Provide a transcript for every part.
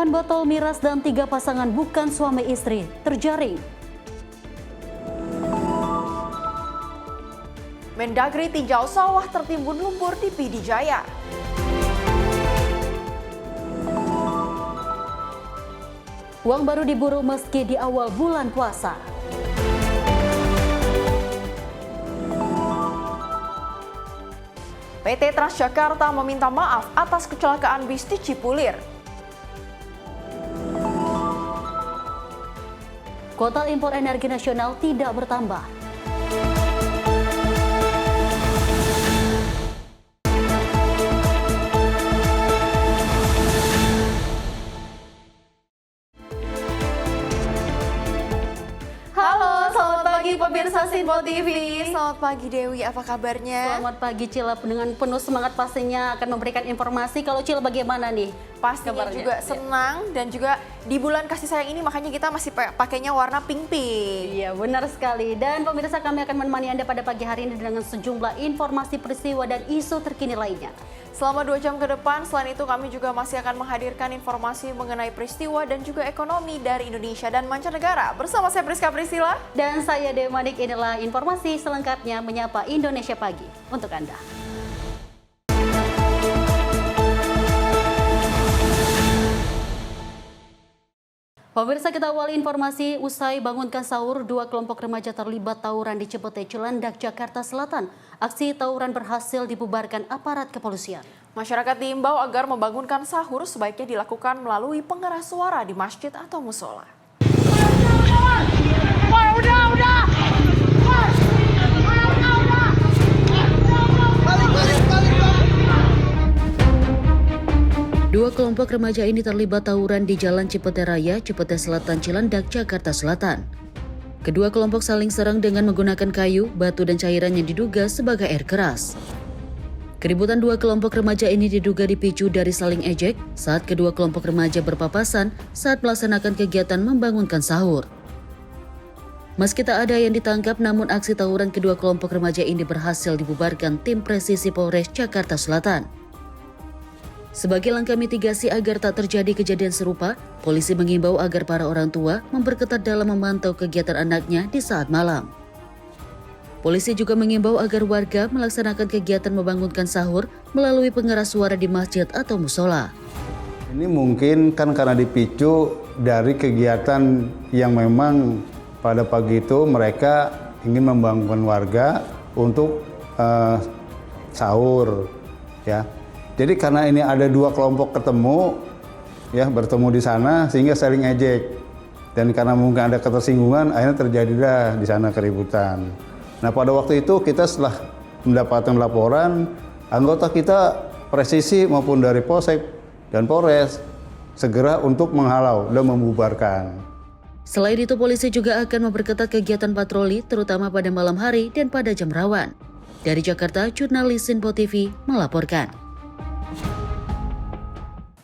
Puluhan botol miras dan 3 pasangan bukan suami istri terjaring. Mendagri tinjau sawah tertimbun lumpur di PD Jaya. Uang baru diburu meski di awal bulan puasa. PT Transjakarta meminta maaf atas kecelakaan bis di Cipulir. Kuota impor energi nasional tidak bertambah. Halo, selamat pagi pemirsa Sinpo TV. Selamat pagi Dewi, apa kabarnya? Selamat pagi Cila, dengan penuh semangat pastinya akan memberikan informasi. Kalau Cila bagaimana nih? Pastinya kabarnya? juga senang dan juga di bulan kasih sayang ini makanya kita masih pakainya warna pink-pink. Iya, benar sekali. Dan pemirsa, kami akan menemani Anda pada pagi hari ini dengan sejumlah informasi peristiwa dan isu terkini lainnya. Selama 2 jam ke depan, selain itu kami juga masih akan menghadirkan informasi mengenai peristiwa dan juga ekonomi dari Indonesia dan mancanegara. Bersama saya Priska Priscilla. Dan saya Dewi Manik, inilah informasi selengkapnya menyapa Indonesia Pagi untuk Anda. Pemirsa, kita awali informasi usai bangunkan sahur, 2 kelompok remaja terlibat tawuran di Cipete, Cilandak, Jakarta Selatan. Aksi tawuran berhasil dibubarkan aparat kepolisian. Masyarakat diimbau agar membangunkan sahur sebaiknya dilakukan melalui pengeras suara di masjid atau musola. Dua kelompok remaja ini terlibat tawuran di Jalan Cipete Raya, Cipete Selatan, Cilandak, Jakarta Selatan. Kedua kelompok saling serang dengan menggunakan kayu, batu, dan cairan yang diduga sebagai air keras. Keributan dua kelompok remaja ini diduga dipicu dari saling ejek saat kedua kelompok remaja berpapasan saat melaksanakan kegiatan membangunkan sahur. Meski tak ada yang ditangkap, namun aksi tawuran kedua kelompok remaja ini berhasil dibubarkan tim presisi Polres Jakarta Selatan. Sebagai langkah mitigasi agar tak terjadi kejadian serupa, polisi mengimbau agar para orang tua memperketat dalam memantau kegiatan anaknya di saat malam. Polisi juga mengimbau agar warga melaksanakan kegiatan membangunkan sahur melalui pengeras suara di masjid atau musola. Ini mungkin kan karena dipicu dari kegiatan yang memang pada pagi itu mereka ingin membangunkan warga untuk sahur, ya. Jadi karena ini ada dua kelompok bertemu di sana sehingga saling ejek. Dan karena mungkin ada ketersinggungan, akhirnya terjadilah di sana keributan. Nah, pada waktu itu kita setelah mendapatkan laporan, anggota kita presisi maupun dari Polsek dan Polres segera untuk menghalau dan membubarkan. Selain itu, polisi juga akan memperketat kegiatan patroli terutama pada malam hari dan pada jam rawan. Dari Jakarta, jurnalis Sinpo TV melaporkan.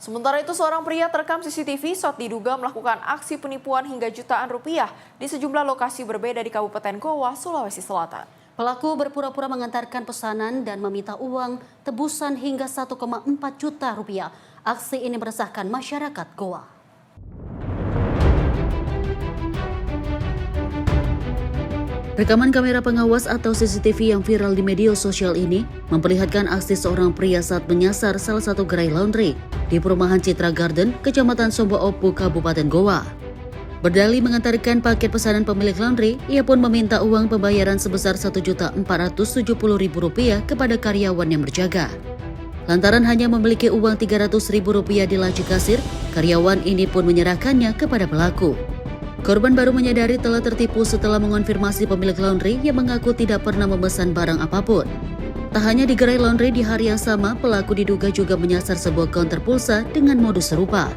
Sementara itu, seorang pria terekam CCTV saat diduga melakukan aksi penipuan hingga jutaan rupiah di sejumlah lokasi berbeda di Kabupaten Goa, Sulawesi Selatan. Pelaku berpura-pura mengantarkan pesanan dan meminta uang tebusan hingga 1,4 juta rupiah. Aksi ini meresahkan masyarakat Goa. Rekaman kamera pengawas atau CCTV yang viral di media sosial ini memperlihatkan aksi seorang pria saat menyasar salah satu gerai laundry di perumahan Citra Garden, Kecamatan Sombo Opu, Kabupaten Goa. Berdalih mengantarkan paket pesanan pemilik laundry, ia pun meminta uang pembayaran sebesar Rp1.470.000 kepada karyawan yang berjaga. Lantaran hanya memiliki uang Rp300.000 di laci kasir, karyawan ini pun menyerahkannya kepada pelaku. Korban baru menyadari telah tertipu setelah mengonfirmasi pemilik laundry yang mengaku tidak pernah memesan barang apapun. Tak hanya di gerai laundry, di hari yang sama pelaku diduga juga menyasar sebuah counter pulsa dengan modus serupa.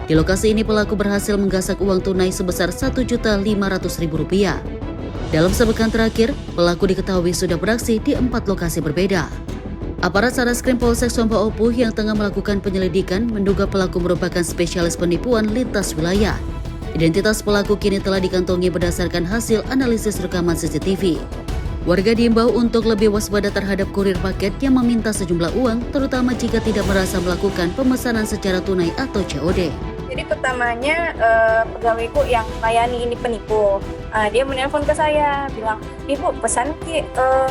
Di lokasi ini pelaku berhasil menggasak uang tunai sebesar Rp1.500.000. Dalam sepekan terakhir, pelaku diketahui sudah beraksi di 4 lokasi berbeda. Aparat Satreskrim Polsek Sombo Opu yang tengah melakukan penyelidikan menduga pelaku merupakan spesialis penipuan lintas wilayah. Identitas pelaku kini telah dikantongi berdasarkan hasil analisis rekaman CCTV. Warga diimbau untuk lebih waspada terhadap kurir paket yang meminta sejumlah uang, terutama jika tidak merasa melakukan pemesanan secara tunai atau COD. Jadi pertamanya pegawaiku yang layani ini penipu, dia menelpon ke saya, bilang, "Ibu pesan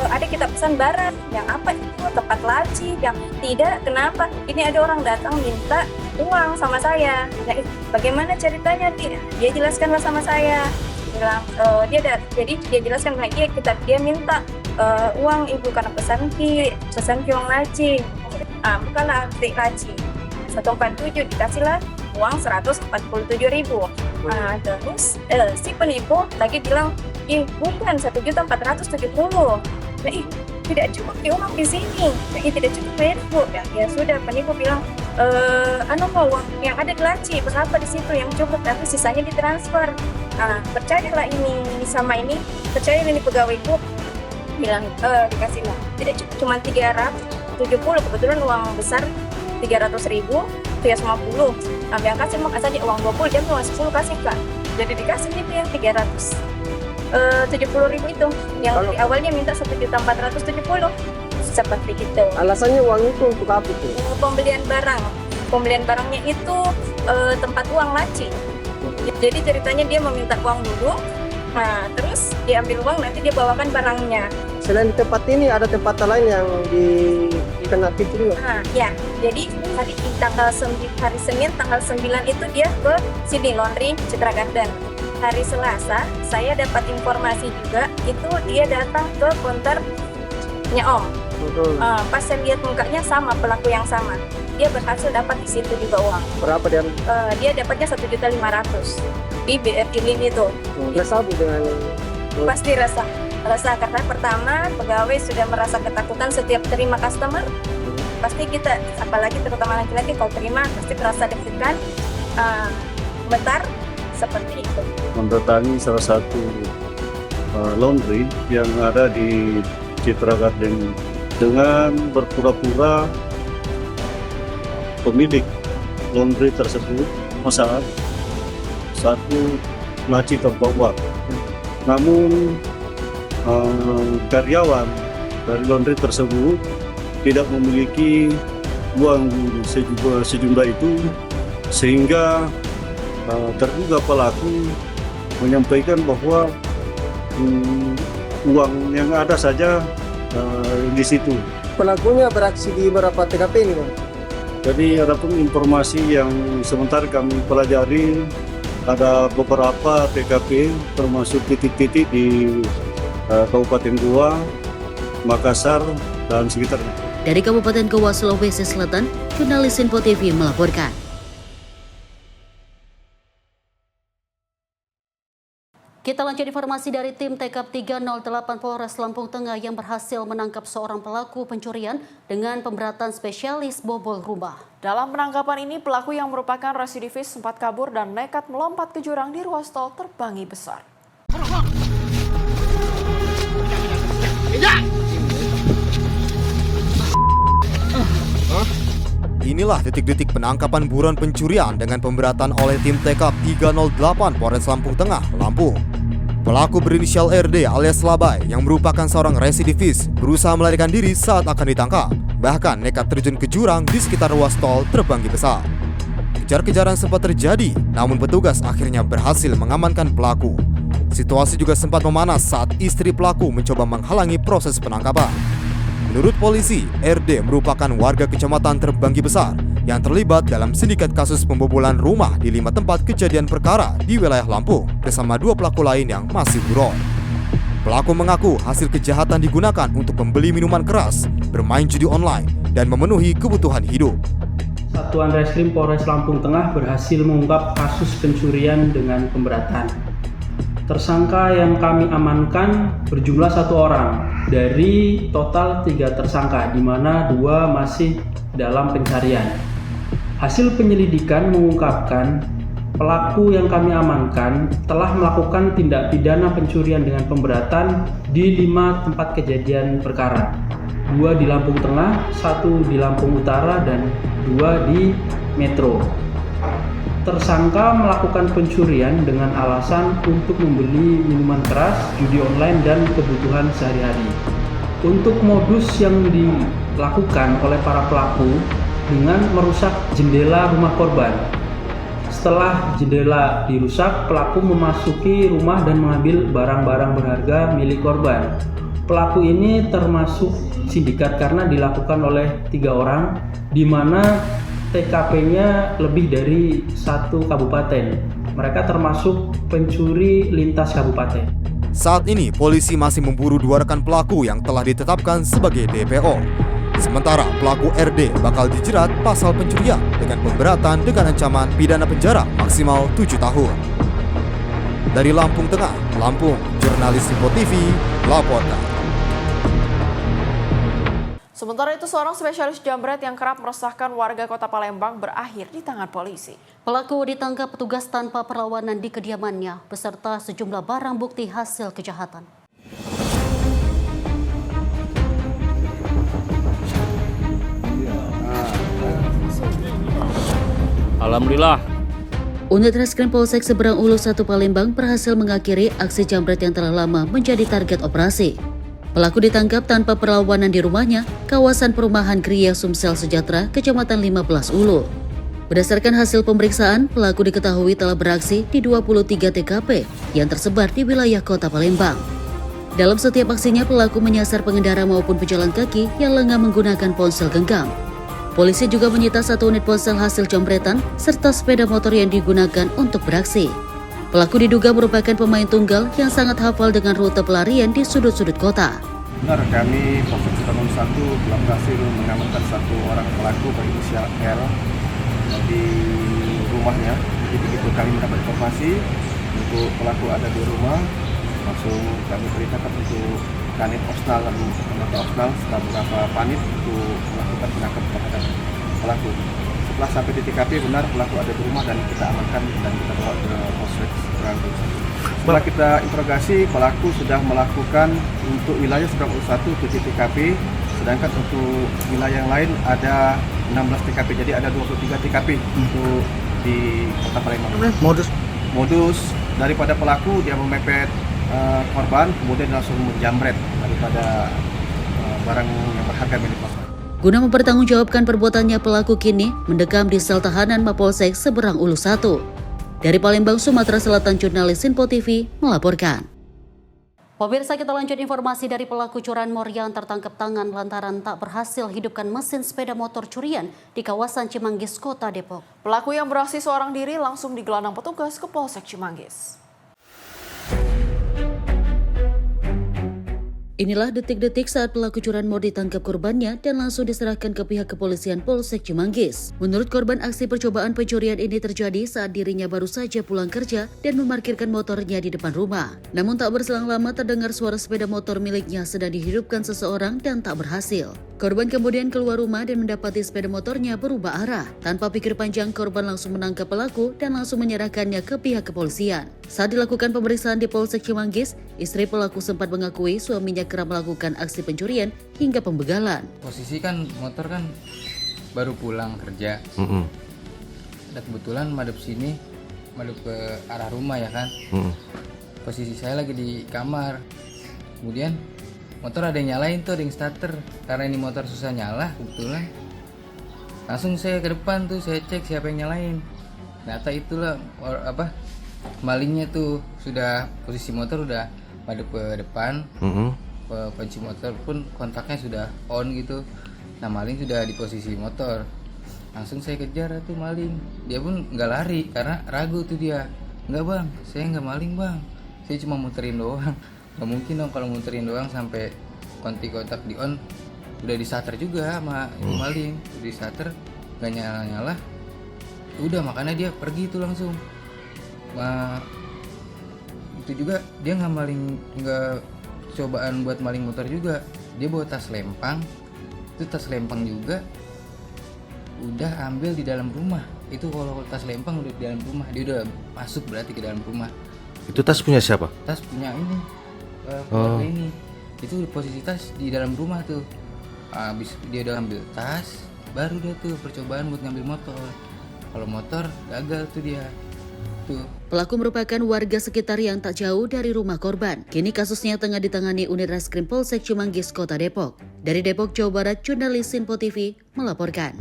ada kita pesan barang, yang apa itu tempat laci, yang tidak, kenapa? Ini ada orang datang minta uang sama saya." Nah, bagaimana ceritanya? Dia jelaskanlah sama saya, bilang jadi dia jelaskan lagi dia minta uang ibu karena pesan uang laci. Bukanlah laci 147 dikasihlah uang 147.000. Terus si penipu lagi bilang, bukan 1.470.000. Nah, tidak cukup diulang di sini. Nah, tidak cukup bayar Bu. Ya sudah, penipu bilang, uang yang ada di laci berapa di situ yang cukup, tapi sisanya ditransfer. Percayalah percaya ini pegawaiku bilang dikasihlah. Tidak cukup, cuma 370, kebetulan uang besar 300.000, 350. Yang kasih mau kasih aja uang 20, dia mau 10 kasih Kak. Jadi dikasih itu yang 370.000 itu. Yang di awalnya minta 1.470.000. Seperti itu. Alasannya uang itu untuk apa itu? Pembelian barang. Pembelian barangnya itu tempat uang laci. Jadi ceritanya dia meminta uang dulu. Terus dia ambil uang, nanti dia bawakan barangnya. Selain di tempat ini ada tempat lain yang dikena tipu juga? Ya, jadi hari Senin tanggal 9 itu dia ke sini laundry Citra Garden. Hari Selasa saya dapat informasi juga itu dia datang ke counternya Om. Pas saya lihat mukanya sama, pelaku yang sama. Dia berhasil dapat di situ juga uang. Berapa dia? Dia dapatnya 1.500.000 di BRI Lin itu. Resah dengan? Pasti resah karena pertama pegawai sudah merasa ketakutan setiap terima customer. Pasti kita, apalagi terutama laki-laki, kalau terima pasti merasa deg-degan, gemetar seperti itu. Mendatangi salah satu laundry yang ada di Citra Garden dengan berpura-pura pemilik laundry tersebut memesan satu laci tanpa uang. Namun karyawan dari laundry tersebut tidak memiliki uang sejumlah itu, sehingga terduga pelaku menyampaikan bahwa uang yang ada saja di situ. Pelakunya beraksi di berapa TKP ini, Bang? Jadi ada pun informasi yang sementara kami pelajari, ada beberapa TKP termasuk titik-titik di Kabupaten Goa, Makassar, dan sekitarnya. Dari Kabupaten Goa, Sulawesi Selatan, jurnalis Info TV melaporkan. Kita lanjut informasi dari tim TKP 308 Polres Lampung Tengah yang berhasil menangkap seorang pelaku pencurian dengan pemberatan spesialis bobol rumah. Dalam penangkapan ini, pelaku yang merupakan residivis sempat kabur dan nekat melompat ke jurang di ruas tol Terbangi Besar. Inilah detik-detik penangkapan buron pencurian dengan pemberatan oleh tim TKP 308 Polres Lampung Tengah, Lampung. Pelaku berinisial RD alias Labai yang merupakan seorang residivis berusaha melarikan diri saat akan ditangkap, bahkan nekat terjun ke jurang di sekitar ruas tol Terbangi Besar. Kejar-kejaran sempat terjadi, namun petugas akhirnya berhasil mengamankan pelaku. Situasi juga sempat memanas saat istri pelaku mencoba menghalangi proses penangkapan. Menurut polisi, RD merupakan warga kecamatan Terbangi Besar yang terlibat dalam sindikat kasus pembobolan rumah di 5 tempat kejadian perkara di wilayah Lampung bersama 2 pelaku lain yang masih buron. Pelaku mengaku hasil kejahatan digunakan untuk membeli minuman keras, bermain judi online, dan memenuhi kebutuhan hidup. Satuan Reskrim Polres Lampung Tengah berhasil mengungkap kasus pencurian dengan pemberatan. Tersangka yang kami amankan berjumlah 1 orang dari total 3 tersangka, di mana 2 masih dalam pencarian. Hasil penyelidikan mengungkapkan pelaku yang kami amankan telah melakukan tindak pidana pencurian dengan pemberatan di 5 tempat kejadian perkara. 2 di Lampung Tengah, 1 di Lampung Utara, dan 2 di Metro. Tersangka melakukan pencurian dengan alasan untuk membeli minuman keras, judi online, dan kebutuhan sehari-hari. Untuk modus yang dilakukan oleh para pelaku dengan merusak jendela rumah korban. setelah jendela dirusak, pelaku memasuki rumah dan mengambil barang-barang berharga milik korban. Pelaku ini termasuk sindikat karena dilakukan oleh 3 orang, di mana TKP-nya lebih dari 1 kabupaten. Mereka termasuk pencuri lintas kabupaten. Saat ini, polisi masih memburu 2 rekan pelaku yang telah ditetapkan sebagai DPO. Sementara pelaku RD bakal dijerat pasal pencurian dengan pemberatan dengan ancaman pidana penjara maksimal 7 tahun. Dari Lampung Tengah, Lampung, jurnalis Simpo TV melaporkan. Sementara itu, seorang spesialis jambret yang kerap meresahkan warga Kota Palembang berakhir di tangan polisi. Pelaku ditangkap petugas tanpa perlawanan di kediamannya beserta sejumlah barang bukti hasil kejahatan. Alhamdulillah. Unit Reskrim Polsek Seberang Ulu 1 Palembang berhasil mengakhiri aksi jambret yang telah lama menjadi target operasi. Pelaku ditangkap tanpa perlawanan di rumahnya, kawasan perumahan Gria Sumsel Sejahtera, Kecamatan 15 Ulu. Berdasarkan hasil pemeriksaan, pelaku diketahui telah beraksi di 23 TKP yang tersebar di wilayah Kota Palembang. Dalam setiap aksinya, pelaku menyasar pengendara maupun pejalan kaki yang lengah menggunakan ponsel genggam. Polisi juga menyita 1 unit ponsel hasil jambretan serta sepeda motor yang digunakan untuk beraksi. Pelaku diduga merupakan pemain tunggal yang sangat hafal dengan rute pelarian di sudut-sudut kota. Benar, kami Polsek Seberang Ulu 1 telah berhasil mengamankan 1 orang pelaku berinisial L di rumahnya. Jadi begitu kami mendapat informasi untuk pelaku ada di rumah, langsung kami perintahkan untuk Kanit Osnal dan Mata Osnal setelah beberapa panit untuk melakukan penangkapan terhadap pelaku. Setelah sampai di TKP, benar pelaku ada di rumah dan kita amankan dan kita bawa ke Polsek Seberang Ulu 1. Setelah kita interogasi, pelaku sudah melakukan untuk wilayah Seberang Ulu 1 7 TKP, sedangkan untuk wilayah yang lain ada 16 TKP, jadi ada 23 TKP untuk di Kota Palembang. Modus daripada pelaku, dia memepet korban, kemudian langsung menjambret daripada barang yang berharga milik korban. Guna mempertanggungjawabkan perbuatannya, pelaku kini mendekam di sel tahanan Mapolsek Seberang Ulu 1. Dari Palembang, Sumatera Selatan, jurnalis Simpo TV melaporkan. Pemirsa, kita lanjut informasi dari pelaku curanmor yang tertangkap tangan lantaran tak berhasil hidupkan mesin sepeda motor curian di kawasan Cimanggis, Kota Depok. Pelaku yang beraksi seorang diri langsung digelandang petugas ke Polsek Cimanggis. Inilah detik-detik saat pelaku curanmor ditangkap korbannya dan langsung diserahkan ke pihak kepolisian Polsek Cimanggis. Menurut korban, aksi percobaan pencurian ini terjadi saat dirinya baru saja pulang kerja dan memarkirkan motornya di depan rumah. Namun tak berselang lama terdengar suara sepeda motor miliknya sedang dihidupkan seseorang dan tak berhasil. Korban kemudian keluar rumah dan mendapati sepeda motornya berubah arah. Tanpa pikir panjang, korban langsung menangkap pelaku dan langsung menyerahkannya ke pihak kepolisian. Saat dilakukan pemeriksaan di Polsek Cimanggis, istri pelaku sempat mengakui suaminya kerap melakukan aksi pencurian hingga pembegalan. Posisi kan motor kan baru pulang kerja. Dan kebetulan madep sini, madep ke arah rumah ya kan. Posisi saya lagi di kamar. Kemudian motor ada yang nyalain tuh, ada yang starter. Karena ini motor susah nyala kebetulan. Langsung saya ke depan tuh, saya cek siapa yang nyalain. Ternyata itulah malingnya tuh, sudah posisi motor udah madep ke depan. Kunci motor pun kontaknya sudah on gitu. Nah, maling sudah di posisi motor. Langsung saya kejar tuh maling. Dia pun nggak lari karena ragu tuh dia. Nggak bang, saya nggak maling bang. Saya cuma muterin doang. Nggak mungkin dong kalau muterin doang sampai kunci kontak di on. Udah di starter juga sama maling. Udah di starter nggak nyala-nyala. Udah makanya dia pergi tuh langsung. Itu juga dia nggak maling, nggak cobaan buat maling motor juga. Dia bawa tas lempang, itu tas lempang juga udah ambil di dalam rumah. Itu kalau tas lempang udah di dalam rumah, dia udah masuk berarti ke dalam rumah. Itu tas punya siapa? Tas punya ini keluarga ini. Itu posisi tas di dalam rumah tuh. Habis dia udah ambil tas, baru dia tuh percobaan buat ngambil motor. Kalau motor gagal tuh dia. Pelaku merupakan warga sekitar yang tak jauh dari rumah korban. Kini kasusnya tengah ditangani unit Reskrim Polsek Cimanggis, Kota Depok. Dari Depok, Jawa Barat, jurnalis Simpo TV melaporkan.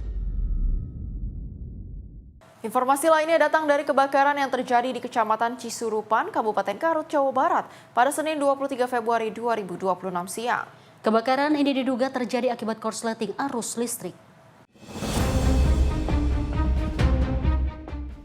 Informasi lainnya datang dari kebakaran yang terjadi di Kecamatan Cisurupan, Kabupaten Garut, Jawa Barat pada Senin 23 Februari 2026 siang. Kebakaran ini diduga terjadi akibat korsleting arus listrik.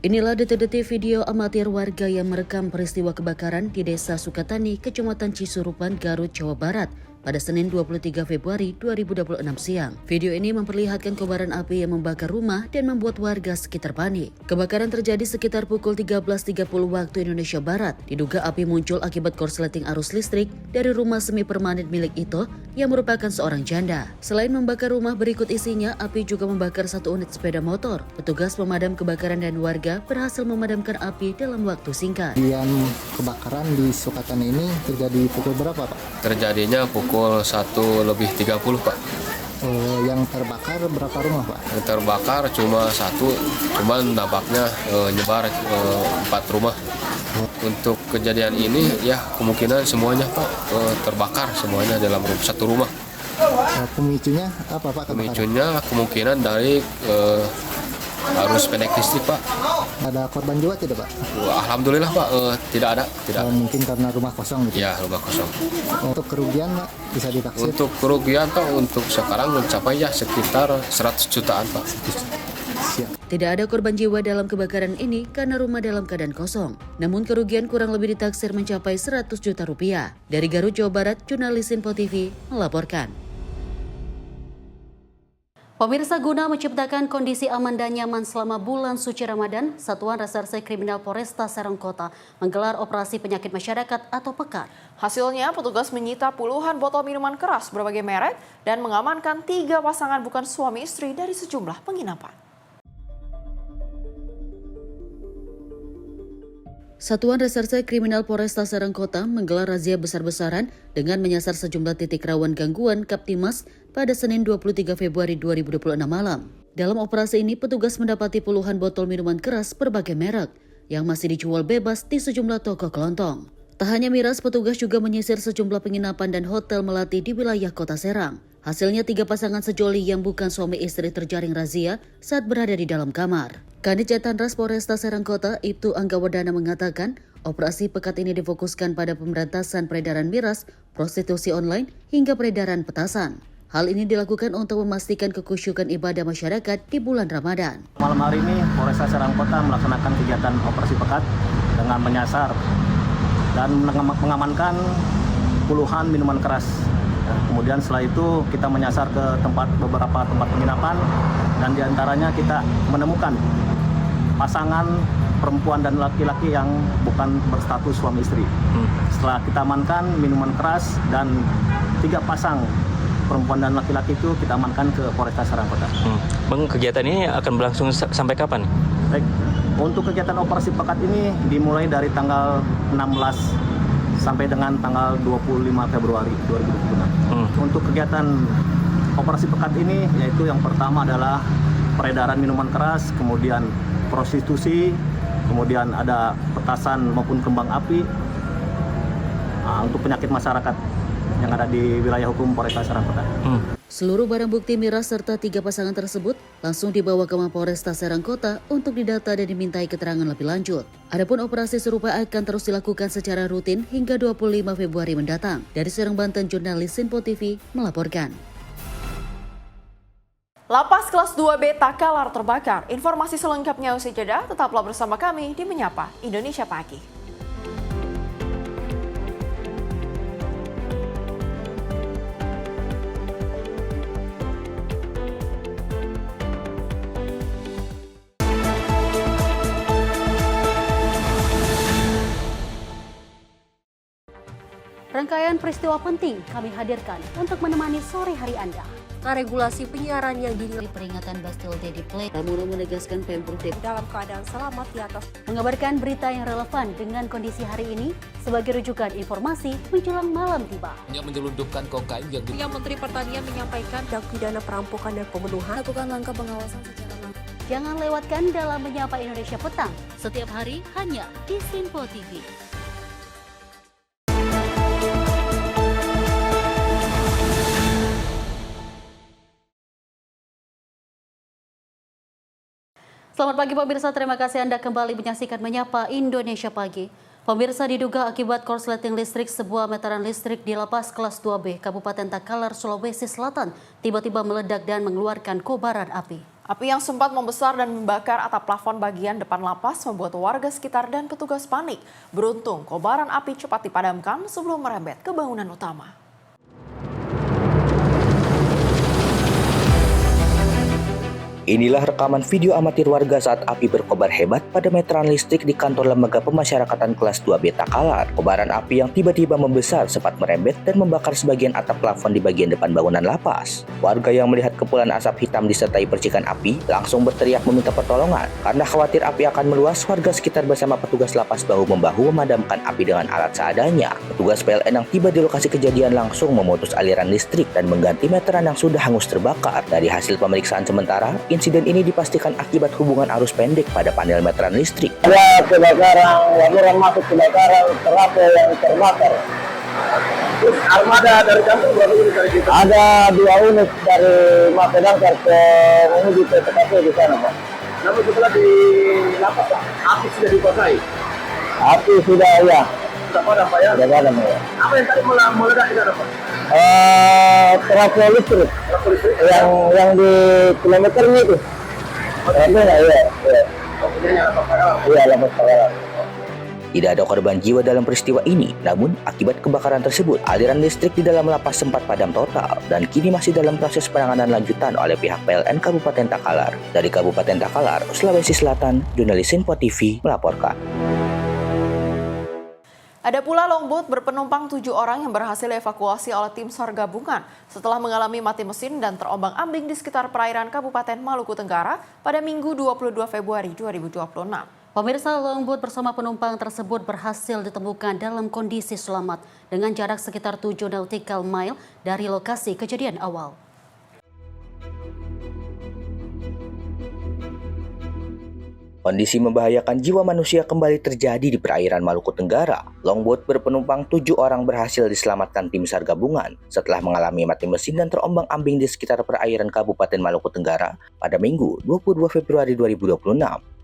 Inilah detik-detik video amatir warga yang merekam peristiwa kebakaran di Desa Sukatani, Kecamatan Cisurupan, Garut, Jawa Barat pada Senin 23 Februari 2026 siang. Video ini memperlihatkan kobaran api yang membakar rumah dan membuat warga sekitar panik. Kebakaran terjadi sekitar pukul 13.30 waktu Indonesia Barat. Diduga api muncul akibat korsleting arus listrik dari rumah semi permanen milik Ito yang merupakan seorang janda. Selain membakar rumah berikut isinya, api juga membakar satu unit sepeda motor. Petugas pemadam kebakaran dan warga berhasil memadamkan api dalam waktu singkat. Kejadian kebakaran di Sukatani ini terjadi pukul berapa, Pak? Terjadinya pukul 1:30, Pak. Yang terbakar berapa rumah, Pak? Yang terbakar cuma satu, cuman dampaknya nyebar 4 rumah. Untuk kejadian ini ya kemungkinan semuanya, Pak, terbakar semuanya dalam satu rumah. Pemicunya apa, Pak? Pemicunya kemungkinan dari arus pendek listrik, Pak. Ada korban jiwa tidak, Pak? Alhamdulillah, Pak, tidak ada. Mungkin karena rumah kosong gitu? Ya, rumah kosong. Untuk kerugian, Pak, bisa ditaksir? Untuk kerugian, Pak, untuk sekarang mencapai ya sekitar 100 jutaan, Pak. Siap. Tidak ada korban jiwa dalam kebakaran ini karena rumah dalam keadaan kosong. Namun kerugian kurang lebih ditaksir mencapai 100 juta rupiah. Dari Garut, Jawa Barat, jurnalis Info TV melaporkan. Pemirsa, guna menciptakan kondisi aman dan nyaman selama bulan suci Ramadan, Satuan Reserse Kriminal Polresta Serang Kota menggelar operasi penyakit masyarakat atau PEKAT. Hasilnya, petugas menyita puluhan botol minuman keras berbagai merek dan mengamankan 3 pasangan bukan suami istri dari sejumlah penginapan. Satuan Reserse Kriminal Polresta Serang Kota menggelar razia besar-besaran dengan menyasar sejumlah titik rawan gangguan Kaptimas pada Senin 23 Februari 2026 malam. Dalam operasi ini, petugas mendapati puluhan botol minuman keras berbagai merek yang masih dijual bebas di sejumlah toko kelontong. Tak hanya miras, petugas juga menyisir sejumlah penginapan dan hotel melati di wilayah Kota Serang. Hasilnya 3 pasangan sejoli yang bukan suami istri terjaring razia saat berada di dalam kamar. Kanit Jatanras Polresta Serang Kota, Ibtu Anggawadana mengatakan, operasi pekat ini difokuskan pada pemberantasan peredaran miras, prostitusi online, hingga peredaran petasan. Hal ini dilakukan untuk memastikan kekhusyukan ibadah masyarakat di bulan Ramadan. Malam hari ini, Polresta Serang Kota melaksanakan kegiatan operasi pekat dengan menyasar dan mengamankan puluhan minuman keras. Kemudian setelah itu kita menyasar ke beberapa tempat penginapan dan diantaranya kita menemukan pasangan perempuan dan laki-laki yang bukan berstatus suami istri. Setelah kita amankan minuman keras dan 3 pasang perempuan dan laki-laki itu kita amankan ke Polresta Serang Kota. Bang, kegiatan ini akan berlangsung sampai kapan? Baik, untuk kegiatan operasi pekat ini dimulai dari tanggal 16 sampai dengan tanggal 25 Februari 2026. Untuk kegiatan operasi pekat ini yaitu yang pertama adalah peredaran minuman keras, kemudian prostitusi, kemudian ada petasan maupun kembang api untuk penyakit masyarakat yang ada di wilayah hukum Polresta Serang Kota. Seluruh barang bukti miras serta 3 pasangan tersebut langsung dibawa ke Mapolresta Serang Kota untuk didata dan dimintai keterangan lebih lanjut. Adapun operasi serupa akan terus dilakukan secara rutin hingga 25 Februari mendatang. Dari Serang, Banten, jurnalis Info TV melaporkan. Lapas kelas 2B Takalar terbakar. Informasi selengkapnya usai jeda, tetaplah bersama kami di Menyapa Indonesia Pagi. Rangkaian peristiwa penting kami hadirkan untuk menemani sore hari Anda. Regulasi penyiaran yang dinilai peringatan Bastille Day di Play, Pramono menegaskan Pemprov DKI dalam keadaan selamat di atas. Mengabarkan berita yang relevan dengan kondisi hari ini sebagai rujukan informasi menjelang malam tiba. Yang menyelundupkan kokain yang Menteri Pertanian menyampaikan tindak pidana perampokan dan pembunuhan. Lakukan langkah pengawasan secara langsung. Jangan lewatkan dalam Menyapa Indonesia Petang setiap hari hanya di Info TV. Selamat pagi pemirsa, terima kasih Anda kembali menyaksikan Menyapa Indonesia Pagi. Pemirsa, diduga akibat korsleting listrik sebuah meteran listrik di lapas kelas 2B Kabupaten Takalar, Sulawesi Selatan tiba-tiba meledak dan mengeluarkan kobaran api. Api yang sempat membesar dan membakar atap plafon bagian depan lapas membuat warga sekitar dan petugas panik. Beruntung kobaran api cepat dipadamkan sebelum merembet ke bangunan utama. Inilah rekaman video amatir warga saat api berkobar hebat pada meteran listrik di kantor lembaga pemasyarakatan kelas 2B Takalar. Kobaran api yang tiba-tiba membesar sempat merembet dan membakar sebagian atap plafon di bagian depan bangunan lapas. Warga yang melihat kepulan asap hitam disertai percikan api langsung berteriak meminta pertolongan. Karena khawatir api akan meluas, warga sekitar bersama petugas lapas bahu-membahu memadamkan api dengan alat seadanya. Petugas PLN yang tiba di lokasi kejadian langsung memutus aliran listrik dan mengganti meteran yang sudah hangus terbakar. Dari hasil pemeriksaan sementara, insiden ini dipastikan akibat hubungan arus pendek pada panel meteran listrik. Ada kebakaran, laporan masuk kebakaran terapel yang terbakar. Terus armada dari kantor berapa unit dari kita? Ada 2 unit dari Mapedang Damkar ke menuju ke TKP di sana, Pak. Namun setelah di lapas, Pak, api sudah dikuasai? Api sudah, ya. Sudah padam, Pak, ya? Sudah padam, ya. Apa yang tadi meledak di sana, Pak? Trafo listrik yang di kilometernya itu. Iya, lapas Takalar. Tidak ada korban jiwa dalam peristiwa ini, namun akibat kebakaran tersebut, aliran listrik di dalam lapas sempat padam total dan kini masih dalam proses penanganan lanjutan oleh pihak PLN Kabupaten Takalar. Dari Kabupaten Takalar, Sulawesi Selatan, jurnalis Info TV melaporkan. Ada pula longboat berpenumpang 7 orang yang berhasil evakuasi oleh tim SAR gabungan setelah mengalami mati mesin dan terombang-ambing di sekitar perairan Kabupaten Maluku Tenggara pada Minggu 22 Februari 2026. Pemirsa, longboat bersama penumpang tersebut berhasil ditemukan dalam kondisi selamat dengan jarak sekitar 7 nautical mile dari lokasi kejadian awal. Kondisi membahayakan jiwa manusia kembali terjadi di perairan Maluku Tenggara. Longboat berpenumpang 7 orang berhasil diselamatkan tim SAR gabungan setelah mengalami mati mesin dan terombang-ambing di sekitar perairan Kabupaten Maluku Tenggara pada Minggu 22 Februari 2026.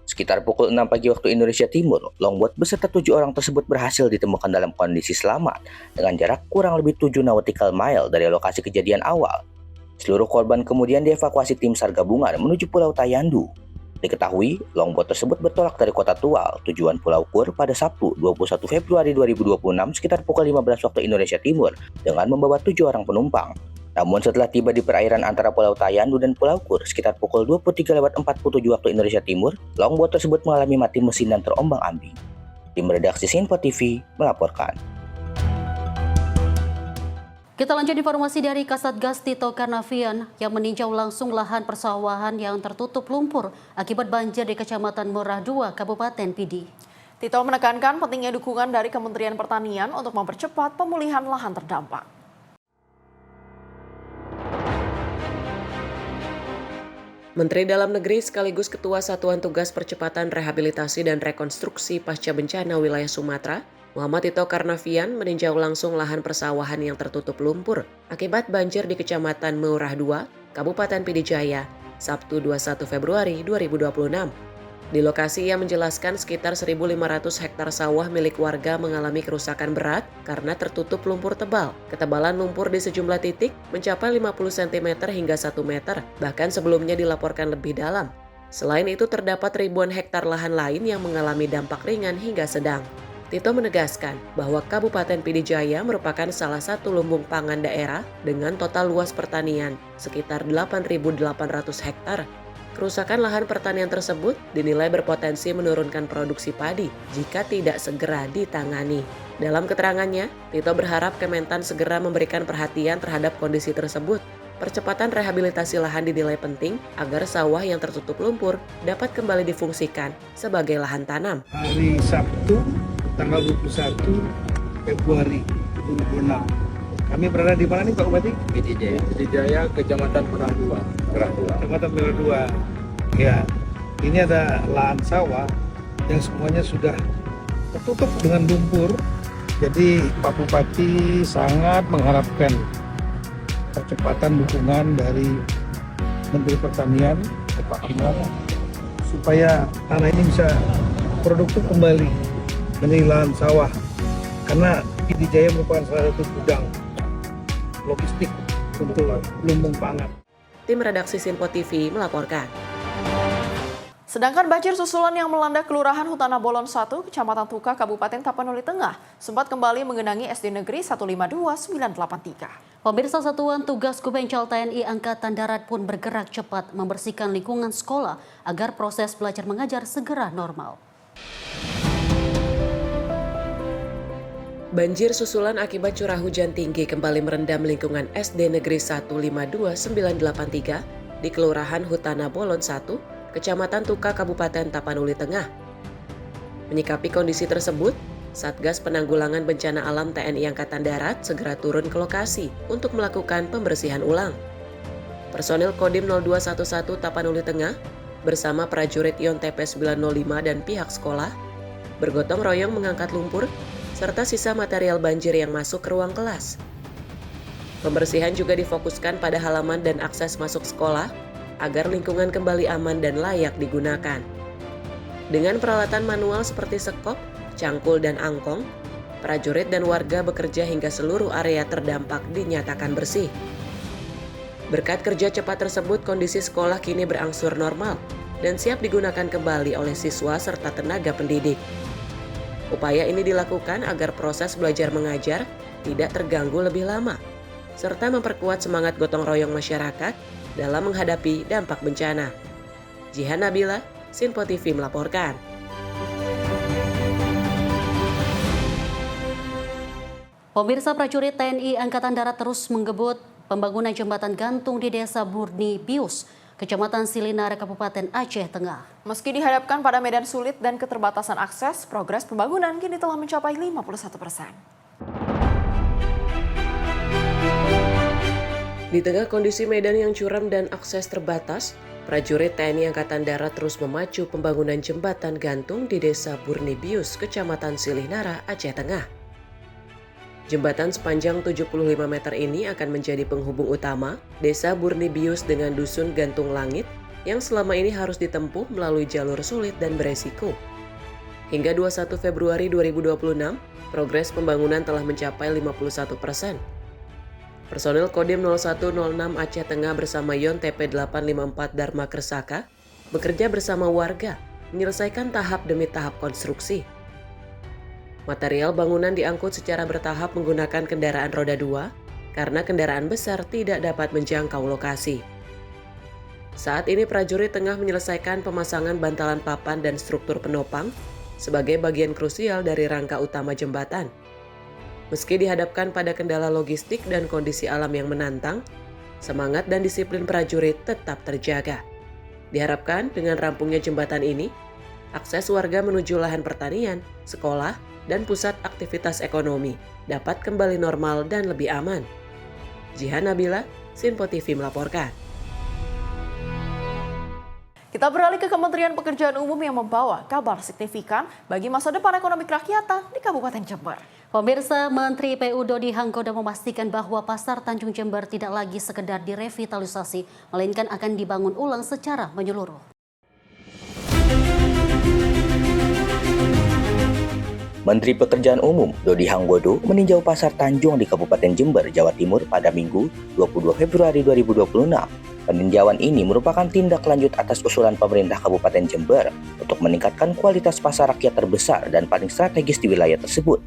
Sekitar pukul 6 pagi waktu Indonesia Timur, longboat beserta 7 orang tersebut berhasil ditemukan dalam kondisi selamat dengan jarak kurang lebih 7 nautical mile dari lokasi kejadian awal. Seluruh korban kemudian dievakuasi tim SAR gabungan menuju Pulau Tayandu. Diketahui, longboat tersebut bertolak dari Kota Tual, tujuan Pulau Kur pada Sabtu 21 Februari 2026 sekitar pukul 15 waktu Indonesia Timur dengan membawa 7 orang penumpang. Namun setelah tiba di perairan antara Pulau Tayandu dan Pulau Kur sekitar pukul 23.47 waktu Indonesia Timur, longboat tersebut mengalami mati mesin dan terombang-ambing. Tim redaksi Info TV melaporkan. Kita lanjut informasi dari Kasatgas Tito Karnavian yang meninjau langsung lahan persawahan yang tertutup lumpur akibat banjir di Kecamatan Merah 2, Kabupaten Pidi. Tito menekankan pentingnya dukungan dari Kementerian Pertanian untuk mempercepat pemulihan lahan terdampak. Menteri Dalam Negeri sekaligus Ketua Satuan Tugas Percepatan Rehabilitasi dan Rekonstruksi Pasca Bencana Wilayah Sumatera, Muhammad Tito Karnavian meninjau langsung lahan persawahan yang tertutup lumpur akibat banjir di Kecamatan Merah 2, Kabupaten Pidi Jaya, Sabtu 21 Februari 2026. Di lokasi ia menjelaskan sekitar 1.500 hektar sawah milik warga mengalami kerusakan berat karena tertutup lumpur tebal. Ketebalan lumpur di sejumlah titik mencapai 50 cm hingga 1 meter, bahkan sebelumnya dilaporkan lebih dalam. Selain itu terdapat ribuan hektar lahan lain yang mengalami dampak ringan hingga sedang. Tito menegaskan bahwa Kabupaten Pidi Jaya merupakan salah satu lumbung pangan daerah dengan total luas pertanian sekitar 8.800 hektar. Kerusakan lahan pertanian tersebut dinilai berpotensi menurunkan produksi padi jika tidak segera ditangani. Dalam keterangannya, Tito berharap Kementan segera memberikan perhatian terhadap kondisi tersebut. Percepatan rehabilitasi lahan dinilai penting agar sawah yang tertutup lumpur dapat kembali difungsikan sebagai lahan tanam. Hari Sabtu, tanggal 21 Februari 2026. Kami berada di mana nih Pak Bupati? Pidi Jaya, Kecamatan Merah 2. Kecamatan Merah 2. Ya, ini ada lahan sawah yang semuanya sudah tertutup dengan lumpur. Jadi Pak Bupati sangat mengharapkan percepatan dukungan dari Menteri Pertanian, Pak Amar, supaya tanah ini bisa produktif kembali menjadi lahan sawah. Karena PD Jaya merupakan salah satu gudang logistik untuk lumbung pangan. Tim redaksi Sinpo TV melaporkan. Sedangkan banjir susulan yang melanda Kelurahan Hutana Bolon 1, Kecamatan Tuka, Kabupaten Tapanuli Tengah, sempat kembali menggenangi SD Negeri 152983. Pemirsa Satuan Tugas Kubencal TNI Angkatan Darat pun bergerak cepat membersihkan lingkungan sekolah agar proses belajar mengajar segera normal. Banjir susulan akibat curah hujan tinggi kembali merendam lingkungan SD Negeri 152983 di Kelurahan Hutana Bolon 1, Kecamatan Tuka, Kabupaten Tapanuli Tengah. Menyikapi kondisi tersebut, Satgas Penanggulangan Bencana Alam TNI Angkatan Darat segera turun ke lokasi untuk melakukan pembersihan ulang. Personil Kodim 0211 Tapanuli Tengah bersama prajurit Yon TP 905 dan pihak sekolah bergotong royong mengangkat lumpur serta sisa material banjir yang masuk ke ruang kelas. Pembersihan juga difokuskan pada halaman dan akses masuk sekolah agar lingkungan kembali aman dan layak digunakan. Dengan peralatan manual seperti sekop, cangkul, dan angkong, prajurit dan warga bekerja hingga seluruh area terdampak dinyatakan bersih. Berkat kerja cepat tersebut, kondisi sekolah kini berangsur normal dan siap digunakan kembali oleh siswa serta tenaga pendidik. Upaya ini dilakukan agar proses belajar mengajar tidak terganggu lebih lama, serta memperkuat semangat gotong royong masyarakat dalam menghadapi dampak bencana. Jihan Nabila, Sinpo TV melaporkan. Pemirsa, prajurit TNI Angkatan Darat terus menggebut pembangunan jembatan gantung di Desa Burni Bius, Kecamatan Silinare, Kabupaten Aceh Tengah. Meski dihadapkan pada medan sulit dan keterbatasan akses, progres pembangunan kini telah mencapai 51%. Di tengah kondisi medan yang curam dan akses terbatas, prajurit TNI Angkatan Darat terus memacu pembangunan jembatan gantung di Desa Burni Bius, Kecamatan Silinara, Aceh Tengah. Jembatan sepanjang 75 meter ini akan menjadi penghubung utama Desa Burni Bius dengan Dusun Gantung Langit yang selama ini harus ditempuh melalui jalur sulit dan beresiko. Hingga 21 Februari 2026, progres pembangunan telah mencapai 51%. Personil Kodim 0106 Aceh Tengah bersama Yon TP 854 Dharma Kersaka bekerja bersama warga menyelesaikan tahap demi tahap konstruksi. Material bangunan diangkut secara bertahap menggunakan kendaraan roda 2 karena kendaraan besar tidak dapat menjangkau lokasi. Saat ini prajurit tengah menyelesaikan pemasangan bantalan papan dan struktur penopang sebagai bagian krusial dari rangka utama jembatan. Meski dihadapkan pada kendala logistik dan kondisi alam yang menantang, semangat dan disiplin prajurit tetap terjaga. Diharapkan dengan rampungnya jembatan ini, akses warga menuju lahan pertanian, sekolah, dan pusat aktivitas ekonomi dapat kembali normal dan lebih aman. Jihan Nabila, Sinpo TV melaporkan. Kita beralih ke Kementerian Pekerjaan Umum yang membawa kabar signifikan bagi masa depan ekonomi kerakyatan di Kabupaten Jember. Pemirsa, Menteri PU Dodi Hanggoda memastikan bahwa Pasar Tanjung Jember tidak lagi sekedar direvitalisasi, melainkan akan dibangun ulang secara menyeluruh. Menteri Pekerjaan Umum Dodi Hanggodo meninjau Pasar Tanjung di Kabupaten Jember, Jawa Timur pada Minggu 22 Februari 2026. Peninjauan ini merupakan tindak lanjut atas usulan pemerintah Kabupaten Jember untuk meningkatkan kualitas pasar rakyat terbesar dan paling strategis di wilayah tersebut.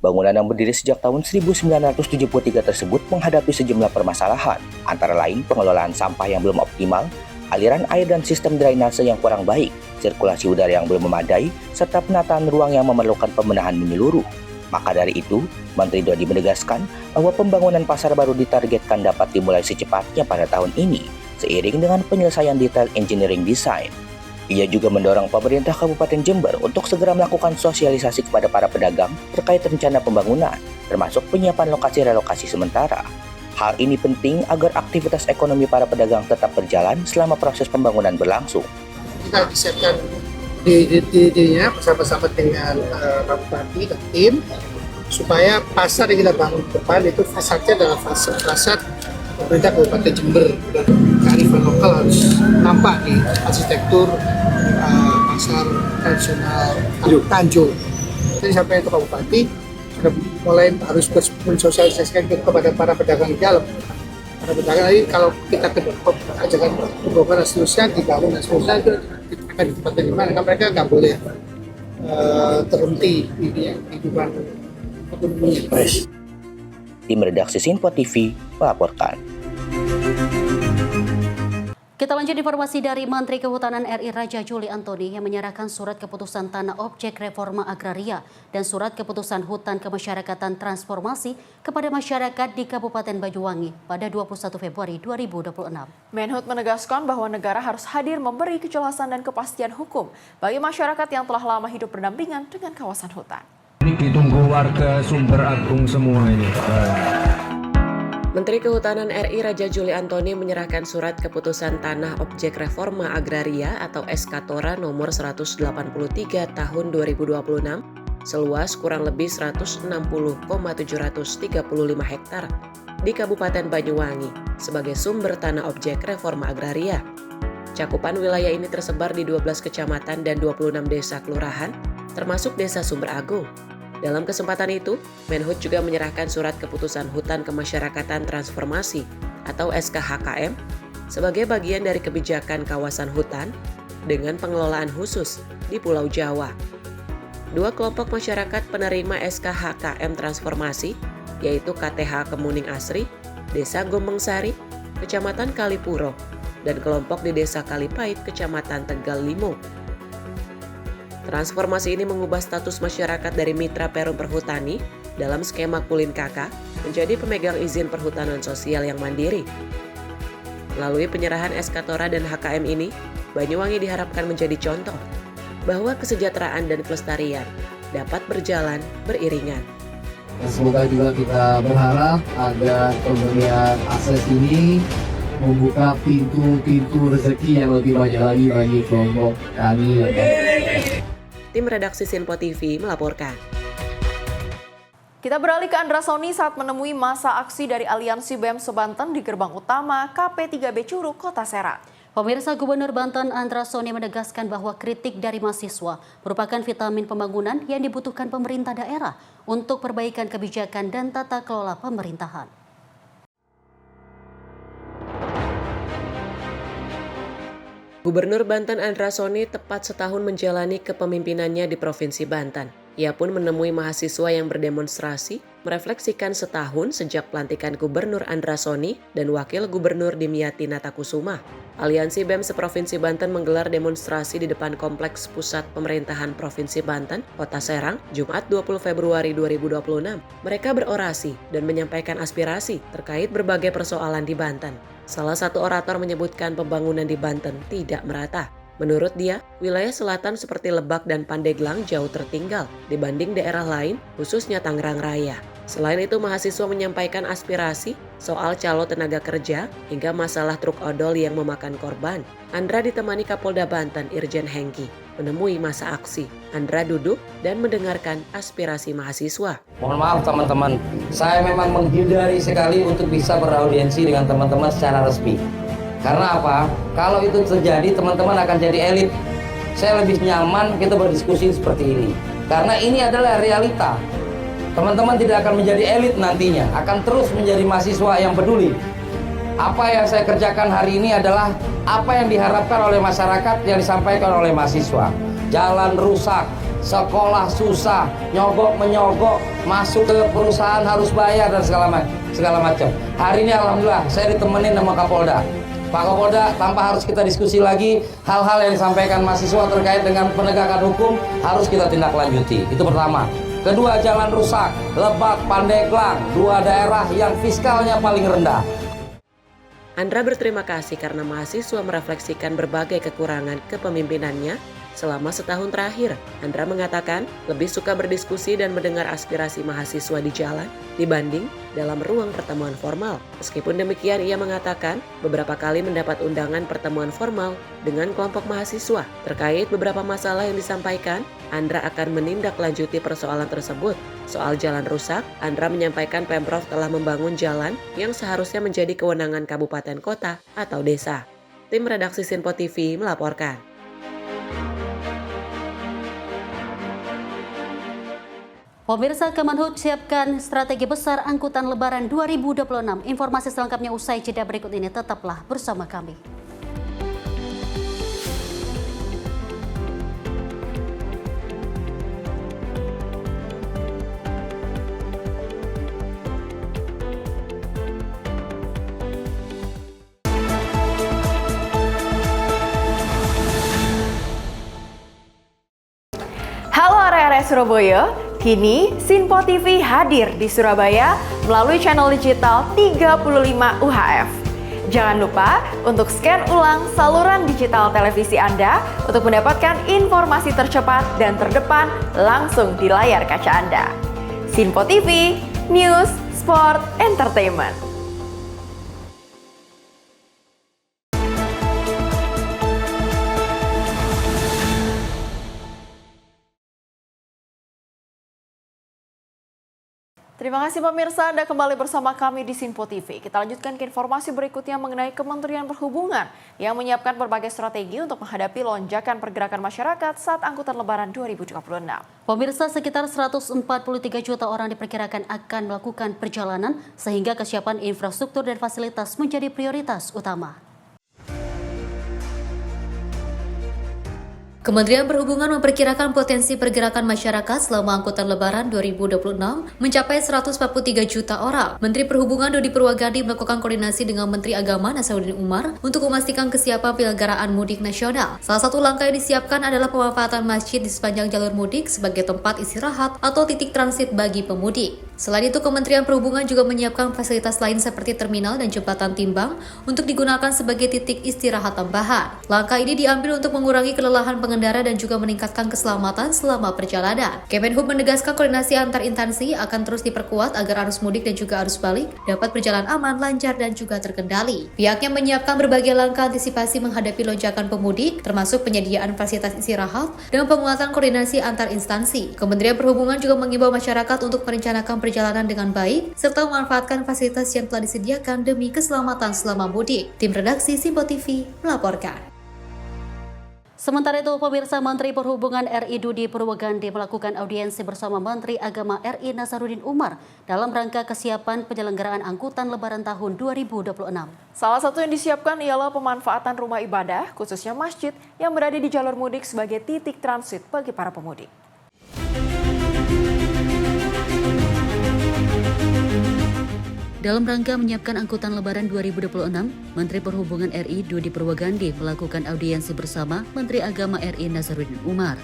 Bangunan yang berdiri sejak tahun 1973 tersebut menghadapi sejumlah permasalahan, antara lain pengelolaan sampah yang belum optimal, aliran air dan sistem drainase yang kurang baik, sirkulasi udara yang belum memadai, serta penataan ruang yang memerlukan pembenahan menyeluruh. Maka dari itu, Menteri Dodi menegaskan bahwa pembangunan pasar baru ditargetkan dapat dimulai secepatnya pada tahun ini, seiring dengan penyelesaian detail engineering design. Ia juga mendorong pemerintah Kabupaten Jember untuk segera melakukan sosialisasi kepada para pedagang terkait rencana pembangunan, termasuk penyiapan lokasi relokasi sementara. Hal ini penting agar aktivitas ekonomi para pedagang tetap berjalan selama proses pembangunan berlangsung. Kita disiapkan ide-idenya bersama-sama dengan Bupati dan tim, supaya pasar yang kita bangun ke depan itu fasadnya adalah fasad pemerintah Kabupaten Jember, dan kearifan lokal harus nampak di arsitektur pasar tradisional Tanjung. Jadi sampai itu Pak Bupati sudah mulai harus mensosialisasikan kepada para pedagang di dalam. Para pedagang ini kalau kita ajakan pembongkaran seterusnya dibangun dan seterusnya itu akan di tempat di mana mereka nggak boleh terhenti di kehidupan ekonomi. Tim redaksi Sinpo TV melaporkan. Kita lanjut informasi dari Menteri Kehutanan RI Raja Juli Antoni yang menyerahkan surat keputusan tanah objek reforma agraria dan surat keputusan hutan kemasyarakatan transformasi kepada masyarakat di Kabupaten Banyuwangi pada 21 Februari 2026. Menhub menegaskan bahwa negara harus hadir memberi kejelasan dan kepastian hukum bagi masyarakat yang telah lama hidup berdampingan dengan kawasan hutan. Ini ditunggu warga Sumber Agung semua ini. Menteri Kehutanan RI Raja Juli Antoni menyerahkan surat keputusan tanah objek reforma agraria atau SK-TORA nomor 183 tahun 2026 seluas kurang lebih 160,735 hektar di Kabupaten Banyuwangi sebagai sumber tanah objek reforma agraria. Cakupan wilayah ini tersebar di 12 kecamatan dan 26 desa kelurahan termasuk Desa Sumber Agung. Dalam kesempatan itu, Menhub juga menyerahkan surat keputusan hutan kemasyarakatan transformasi atau SKHKM sebagai bagian dari kebijakan kawasan hutan dengan pengelolaan khusus di Pulau Jawa. Dua kelompok masyarakat penerima SKHKM transformasi yaitu KTH Kemuning Asri, Desa Gombeng-Sari, Kecamatan Kalipuro, dan kelompok di Desa Kalipait, Kecamatan Tegal Limau. Transformasi ini mengubah status masyarakat dari mitra Perum Perhutani dalam skema Kulin KK menjadi pemegang izin perhutanan sosial yang mandiri. Melalui penyerahan SK-TORA dan HKM ini, Banyuwangi diharapkan menjadi contoh bahwa kesejahteraan dan kelestarian dapat berjalan beriringan. Semoga juga kita berharap agar pemberian akses ini membuka pintu-pintu rezeki yang lebih banyak lagi bagi kelompok kami. Tim redaksi Sinpo TV melaporkan. Kita beralih ke Andra Soni saat menemui masa aksi dari Aliansi BEM Sebanten di gerbang utama KP3B Curug, Kota Serang. Pemirsa, Gubernur Banten Andra Soni menegaskan bahwa kritik dari mahasiswa merupakan vitamin pembangunan yang dibutuhkan pemerintah daerah untuk perbaikan kebijakan dan tata kelola pemerintahan. Gubernur Banten Andra Soni tepat setahun menjalani kepemimpinannya di Provinsi Banten. Ia pun menemui mahasiswa yang berdemonstrasi, merefleksikan setahun sejak pelantikan Gubernur Andra Soni dan Wakil Gubernur Dimyati Natakusuma. Aliansi BEM seprovinsi Banten menggelar demonstrasi di depan Kompleks Pusat Pemerintahan Provinsi Banten, Kota Serang, Jumat 20 Februari 2026. Mereka berorasi dan menyampaikan aspirasi terkait berbagai persoalan di Banten. Salah satu orator menyebutkan pembangunan di Banten tidak merata. Menurut dia, wilayah selatan seperti Lebak dan Pandeglang jauh tertinggal dibanding daerah lain, khususnya Tangerang Raya. Selain itu, mahasiswa menyampaikan aspirasi soal calo tenaga kerja hingga masalah truk odol yang memakan korban. Andra ditemani Kapolda Banten Irjen Hengki menemui masa aksi. Andra duduk dan mendengarkan aspirasi mahasiswa. Mohon maaf teman-teman, saya memang menghindari sekali untuk bisa beraudiensi dengan teman-teman secara resmi. Karena apa? Kalau itu terjadi, teman-teman akan jadi elit. Saya lebih nyaman kita berdiskusi seperti ini. Karena ini adalah realita. Teman-teman tidak akan menjadi elit nantinya, akan terus menjadi mahasiswa yang peduli. Apa yang saya kerjakan hari ini adalah apa yang diharapkan oleh masyarakat yang disampaikan oleh mahasiswa. Jalan rusak, sekolah susah, nyogok-menyogok, masuk ke perusahaan harus bayar dan segala macam. Hari ini alhamdulillah saya ditemenin sama Kapolda. Pak Kapolda, tanpa harus kita diskusi lagi, hal-hal yang disampaikan mahasiswa terkait dengan penegakan hukum harus kita tindak lanjuti. Itu pertama. Kedua, jalan rusak, Lebak, Pandeglang, dua daerah yang fiskalnya paling rendah. Andra berterima kasih karena mahasiswa merefleksikan berbagai kekurangan kepemimpinannya selama setahun terakhir. Andra mengatakan lebih suka berdiskusi dan mendengar aspirasi mahasiswa di jalan dibanding dalam ruang pertemuan formal. Meskipun demikian, ia mengatakan beberapa kali mendapat undangan pertemuan formal dengan kelompok mahasiswa. Terkait beberapa masalah yang disampaikan, Andra akan menindaklanjuti persoalan tersebut. Soal jalan rusak, Andra menyampaikan Pemprov telah membangun jalan yang seharusnya menjadi kewenangan kabupaten kota atau desa. Tim redaksi Sinpo TV melaporkan. Pemirsa, Kemenhub siapkan strategi besar angkutan Lebaran 2026. Informasi selengkapnya usai jeda berikut ini. Tetaplah bersama kami. Halo area-area Surabaya, kini Sinpo TV hadir di Surabaya melalui channel digital 35 UHF. Jangan lupa untuk scan ulang saluran digital televisi Anda untuk mendapatkan informasi tercepat dan terdepan langsung di layar kaca Anda. Sinpo TV, News, Sport, Entertainment. Terima kasih pemirsa, Anda kembali bersama kami di Sinpo TV. Kita lanjutkan ke informasi berikutnya mengenai Kementerian Perhubungan yang menyiapkan berbagai strategi untuk menghadapi lonjakan pergerakan masyarakat saat angkutan Lebaran 2026. Pemirsa, sekitar 143 juta orang diperkirakan akan melakukan perjalanan sehingga kesiapan infrastruktur dan fasilitas menjadi prioritas utama. Kementerian Perhubungan memperkirakan potensi pergerakan masyarakat selama angkutan Lebaran 2026 mencapai 143 juta orang. Menteri Perhubungan Dodi Purwagadi melakukan koordinasi dengan Menteri Agama Nasaruddin Umar untuk memastikan kesiapan penyelenggaraan mudik nasional. Salah satu langkah yang disiapkan adalah pemanfaatan masjid di sepanjang jalur mudik sebagai tempat istirahat atau titik transit bagi pemudik. Selain itu, Kementerian Perhubungan juga menyiapkan fasilitas lain seperti terminal dan jembatan timbang untuk digunakan sebagai titik istirahat tambahan. Langkah ini diambil untuk mengurangi kelelahan pengendara dan juga meningkatkan keselamatan selama perjalanan. Kemenhub menegaskan koordinasi antar instansi akan terus diperkuat agar arus mudik dan juga arus balik dapat berjalan aman, lancar, dan juga terkendali. Pihaknya menyiapkan berbagai langkah antisipasi menghadapi lonjakan pemudik, termasuk penyediaan fasilitas istirahat dan penguatan koordinasi antar instansi. Kementerian Perhubungan juga mengimbau masyarakat untuk merencanakan perjalanan dengan baik, serta memanfaatkan fasilitas yang telah disediakan demi keselamatan selama mudik. Tim redaksi Sinpo TV melaporkan. Sementara itu, pemirsa, Menteri Perhubungan RI Dodi Purwagadi melakukan audiensi bersama Menteri Agama RI Nasaruddin Umar dalam rangka kesiapan penyelenggaraan angkutan Lebaran tahun 2026. Salah satu yang disiapkan ialah pemanfaatan rumah ibadah, khususnya masjid, yang berada di jalur mudik sebagai titik transit bagi para pemudik. Dalam rangka menyiapkan angkutan Lebaran 2026, Menteri Perhubungan RI Dodi Purwagadi melakukan audiensi bersama Menteri Agama RI Nasaruddin Umar.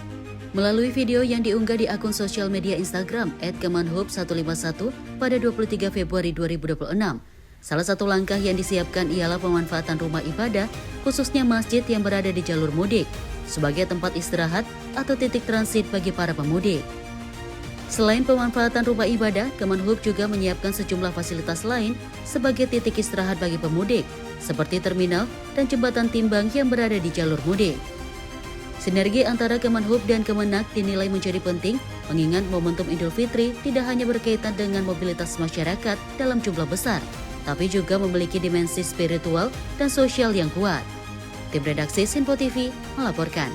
Melalui video yang diunggah di akun sosial media Instagram @kemenhub151 pada 23 Februari 2026, salah satu langkah yang disiapkan ialah pemanfaatan rumah ibadah, khususnya masjid yang berada di jalur mudik, sebagai tempat istirahat atau titik transit bagi para pemudik. Selain pemanfaatan rumah ibadah, Kemenhub juga menyiapkan sejumlah fasilitas lain sebagai titik istirahat bagi pemudik, seperti terminal dan jembatan timbang yang berada di jalur mudik. Sinergi antara Kemenhub dan Kemenak dinilai menjadi penting, mengingat momentum Idul Fitri tidak hanya berkaitan dengan mobilitas masyarakat dalam jumlah besar, tapi juga memiliki dimensi spiritual dan sosial yang kuat. Tim redaksi Sinpo TV melaporkan.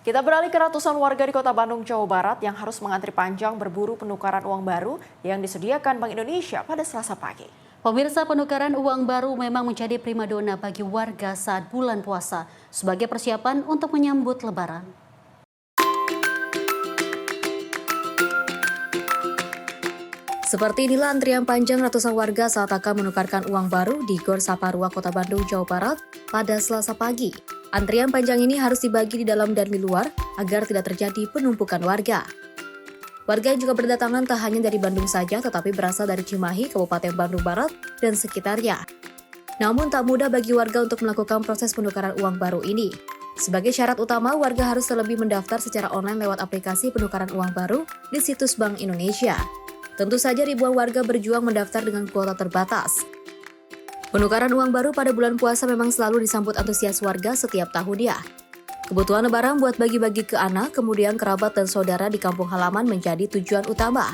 Kita beralih ke ratusan warga di Kota Bandung, Jawa Barat yang harus mengantri panjang berburu penukaran uang baru yang disediakan Bank Indonesia pada Selasa pagi. Pemirsa, penukaran uang baru memang menjadi primadona bagi warga saat bulan puasa sebagai persiapan untuk menyambut Lebaran. Seperti inilah antrian panjang ratusan warga saat akan menukarkan uang baru di Gor Saparua, Kota Bandung, Jawa Barat pada Selasa pagi. Antrian panjang ini harus dibagi di dalam dan di luar agar tidak terjadi penumpukan warga. Warga yang juga berdatangan tak hanya dari Bandung saja, tetapi berasal dari Cimahi, Kabupaten Bandung Barat, dan sekitarnya. Namun tak mudah bagi warga untuk melakukan proses penukaran uang baru ini. Sebagai syarat utama, warga harus terlebih mendaftar secara online lewat aplikasi penukaran uang baru di situs Bank Indonesia. Tentu saja ribuan warga berjuang mendaftar dengan kuota terbatas. Penukaran uang baru pada bulan puasa memang selalu disambut antusias warga setiap tahunnya. Kebutuhan lebaran buat bagi-bagi ke anak, kemudian kerabat dan saudara di kampung halaman menjadi tujuan utama.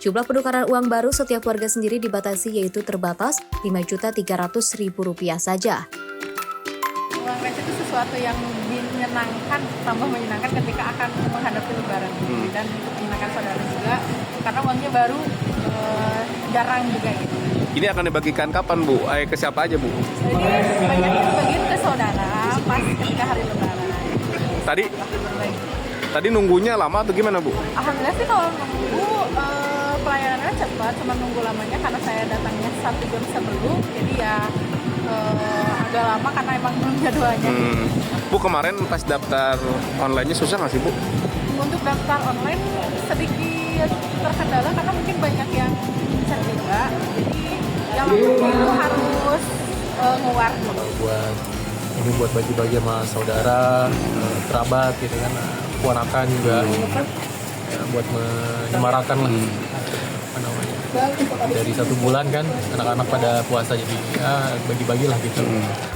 Jumlah penukaran uang baru setiap warga sendiri dibatasi, yaitu terbatas Rp5.300.000 saja. Uang receh itu sesuatu yang tambah menyenangkan ketika akan menghadapi Lebaran dan untuk menyenangkan saudara juga karena uangnya baru jarang juga gitu. Ini akan dibagikan kapan Bu? Ke siapa aja Bu? Jadi banyak yang dibagiin ke saudara pas ketika hari Lebaran. Tadi nunggunya lama atau gimana Bu? Alhamdulillah sih kalau nunggu pelayanannya cepat, cuma nunggu lamanya karena saya datangnya 1 jam sebelum, jadi ya agak lama karena emang belum jadwalnya. Bu, kemarin pas daftar online-nya susah nggak sih Bu? Untuk daftar online sedikit terkendala karena mungkin banyak yang chat juga, jadi yang itu harus ngeluar. Buat bagi-bagi sama saudara, kerabat gitu kan, keponakan juga, ya, buat menyemarakan lah. Dari 1 bulan kan anak-anak pada puasa, jadi ya bagi-bagilah gitu.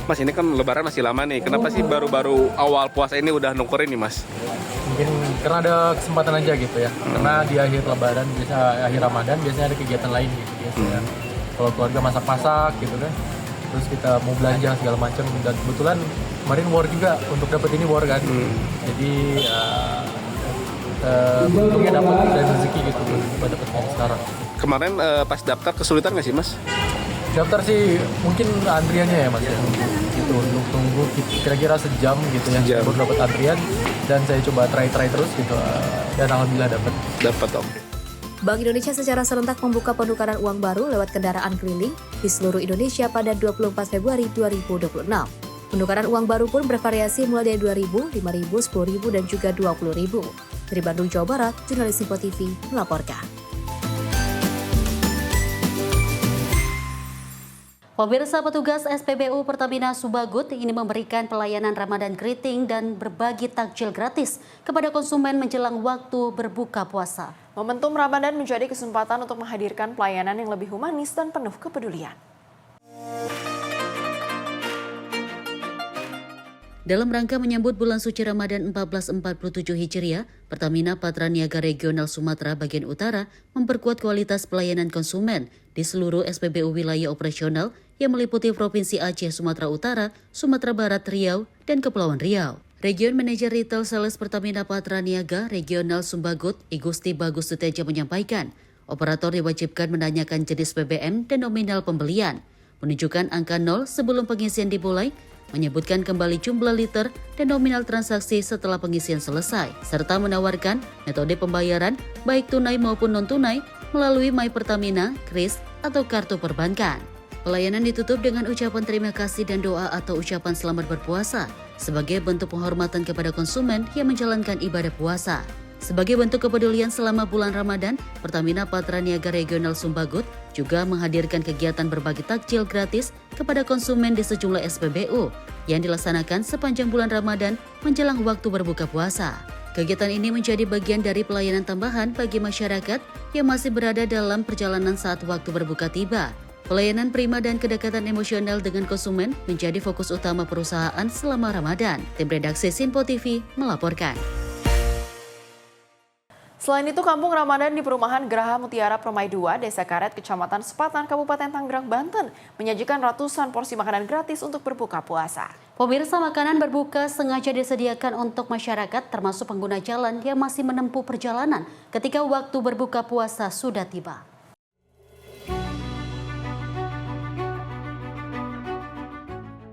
Mas, ini kan Lebaran masih lama nih, kenapa sih baru-baru awal puasa ini udah nukerin nih Mas? Mungkin karena ada kesempatan aja gitu ya, karena di akhir Lebaran, akhir Ramadan biasanya ada kegiatan lain gitu biasanya. Kalau keluarga masak-masak gitu kan, terus kita mau belanja segala macam, dan kebetulan kemarin war juga untuk dapat ini war kan, jadi untungnya dapat dari rezeki gitu buat dapatnya sekarang. Kemarin pas daftar kesulitan nggak sih Mas? Daftar sih mungkin antriannya ya Mas ya, gitu, untuk tunggu kira-kira sejam gitu ya baru dapat antrian, dan saya coba try terus gitu, dan alhamdulillah dapat. Oke. Bank Indonesia secara serentak membuka penukaran uang baru lewat kendaraan keliling di seluruh Indonesia pada 24 Februari 2026. Penukaran uang baru pun bervariasi mulai dari 2.000, 5.000, 10.000, dan juga 20.000. Dari Bandung, Jawa Barat, jurnalis Info TV melaporkan. Pemirsa, petugas SPBU Pertamina Subagud ini memberikan pelayanan Ramadan Greeting dan berbagi takjil gratis kepada konsumen menjelang waktu berbuka puasa. Momentum Ramadan menjadi kesempatan untuk menghadirkan pelayanan yang lebih humanis dan penuh kepedulian. Dalam rangka menyambut bulan suci Ramadan 1447 Hijriah, Pertamina Patraniaga Regional Sumatera Bagian Utara memperkuat kualitas pelayanan konsumen di seluruh SPBU wilayah operasional yang meliputi Provinsi Aceh, Sumatera Utara, Sumatera Barat, Riau, dan Kepulauan Riau. Region Manajer Retail Sales Pertamina Patraniaga Regional Subagud, Igusti Bagus Suteja menyampaikan, operator diwajibkan menanyakan jenis BBM dan nominal pembelian, menunjukkan angka 0 sebelum pengisian dimulai, menyebutkan kembali jumlah liter dan nominal transaksi setelah pengisian selesai, serta menawarkan metode pembayaran baik tunai maupun non-tunai melalui My Pertamina, Kris, atau kartu perbankan. Pelayanan ditutup dengan ucapan terima kasih dan doa atau ucapan selamat berpuasa sebagai bentuk penghormatan kepada konsumen yang menjalankan ibadah puasa. Sebagai bentuk kepedulian selama bulan Ramadan, Pertamina Patraniaga Regional Subagud juga menghadirkan kegiatan berbagi takjil gratis kepada konsumen di sejumlah SPBU yang dilaksanakan sepanjang bulan Ramadan menjelang waktu berbuka puasa. Kegiatan ini menjadi bagian dari pelayanan tambahan bagi masyarakat yang masih berada dalam perjalanan saat waktu berbuka tiba. Pelayanan prima dan kedekatan emosional dengan konsumen menjadi fokus utama perusahaan selama Ramadan. Tim redaksi Sinpo TV melaporkan. Selain itu, Kampung Ramadan di Perumahan Geraha Mutiara Permai 2, Desa Karet, Kecamatan Sepatan, Kabupaten Tangerang, Banten, menyajikan ratusan porsi makanan gratis untuk berbuka puasa. Pemirsa, makanan berbuka sengaja disediakan untuk masyarakat termasuk pengguna jalan yang masih menempuh perjalanan ketika waktu berbuka puasa sudah tiba.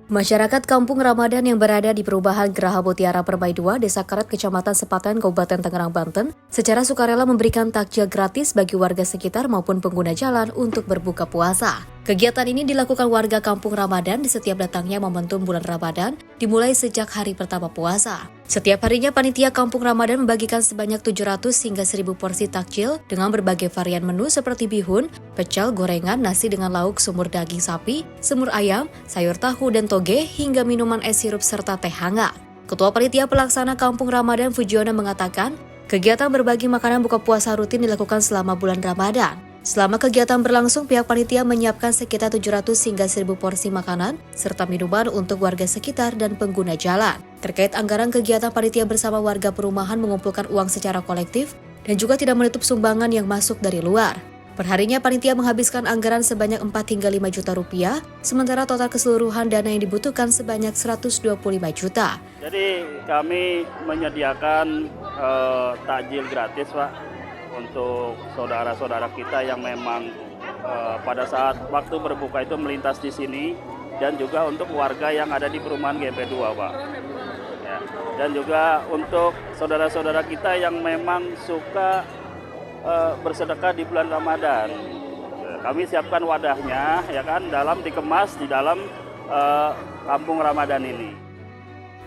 Masyarakat Kampung Ramadan yang berada di Perumahan Geraha Mutiara Permai 2, Desa Karet, Kecamatan Sepatan, Kabupaten Tangerang, Banten, secara sukarela memberikan takjil gratis bagi warga sekitar maupun pengguna jalan untuk berbuka puasa. Kegiatan ini dilakukan warga Kampung Ramadan di setiap datangnya momentum bulan Ramadan, dimulai sejak hari pertama puasa. Setiap harinya panitia Kampung Ramadan membagikan sebanyak 700 hingga 1000 porsi takjil dengan berbagai varian menu seperti bihun, pecel, gorengan, nasi dengan lauk, semur daging sapi, semur ayam, sayur tahu dan toge, hingga minuman es sirup serta teh hangat. Ketua Panitia Pelaksana Kampung Ramadan Fujiono mengatakan, kegiatan berbagi makanan buka puasa rutin dilakukan selama bulan Ramadan. Selama kegiatan berlangsung, pihak panitia menyiapkan sekitar 700 hingga 1000 porsi makanan serta minuman untuk warga sekitar dan pengguna jalan. Terkait anggaran kegiatan, panitia bersama warga perumahan mengumpulkan uang secara kolektif dan juga tidak menutup sumbangan yang masuk dari luar. Perharinya panitia menghabiskan anggaran sebanyak 4 hingga 5 juta rupiah, sementara total keseluruhan dana yang dibutuhkan sebanyak 125 juta. Jadi kami menyediakan takjil gratis, Pak, untuk saudara-saudara kita yang memang pada saat waktu berbuka itu melintas di sini, dan juga untuk warga yang ada di perumahan GP2, Pak. Ya. Dan juga untuk saudara-saudara kita yang memang suka bersedekah di bulan Ramadan. Kami siapkan wadahnya, ya kan, dikemas di dalam Kampung Ramadan ini.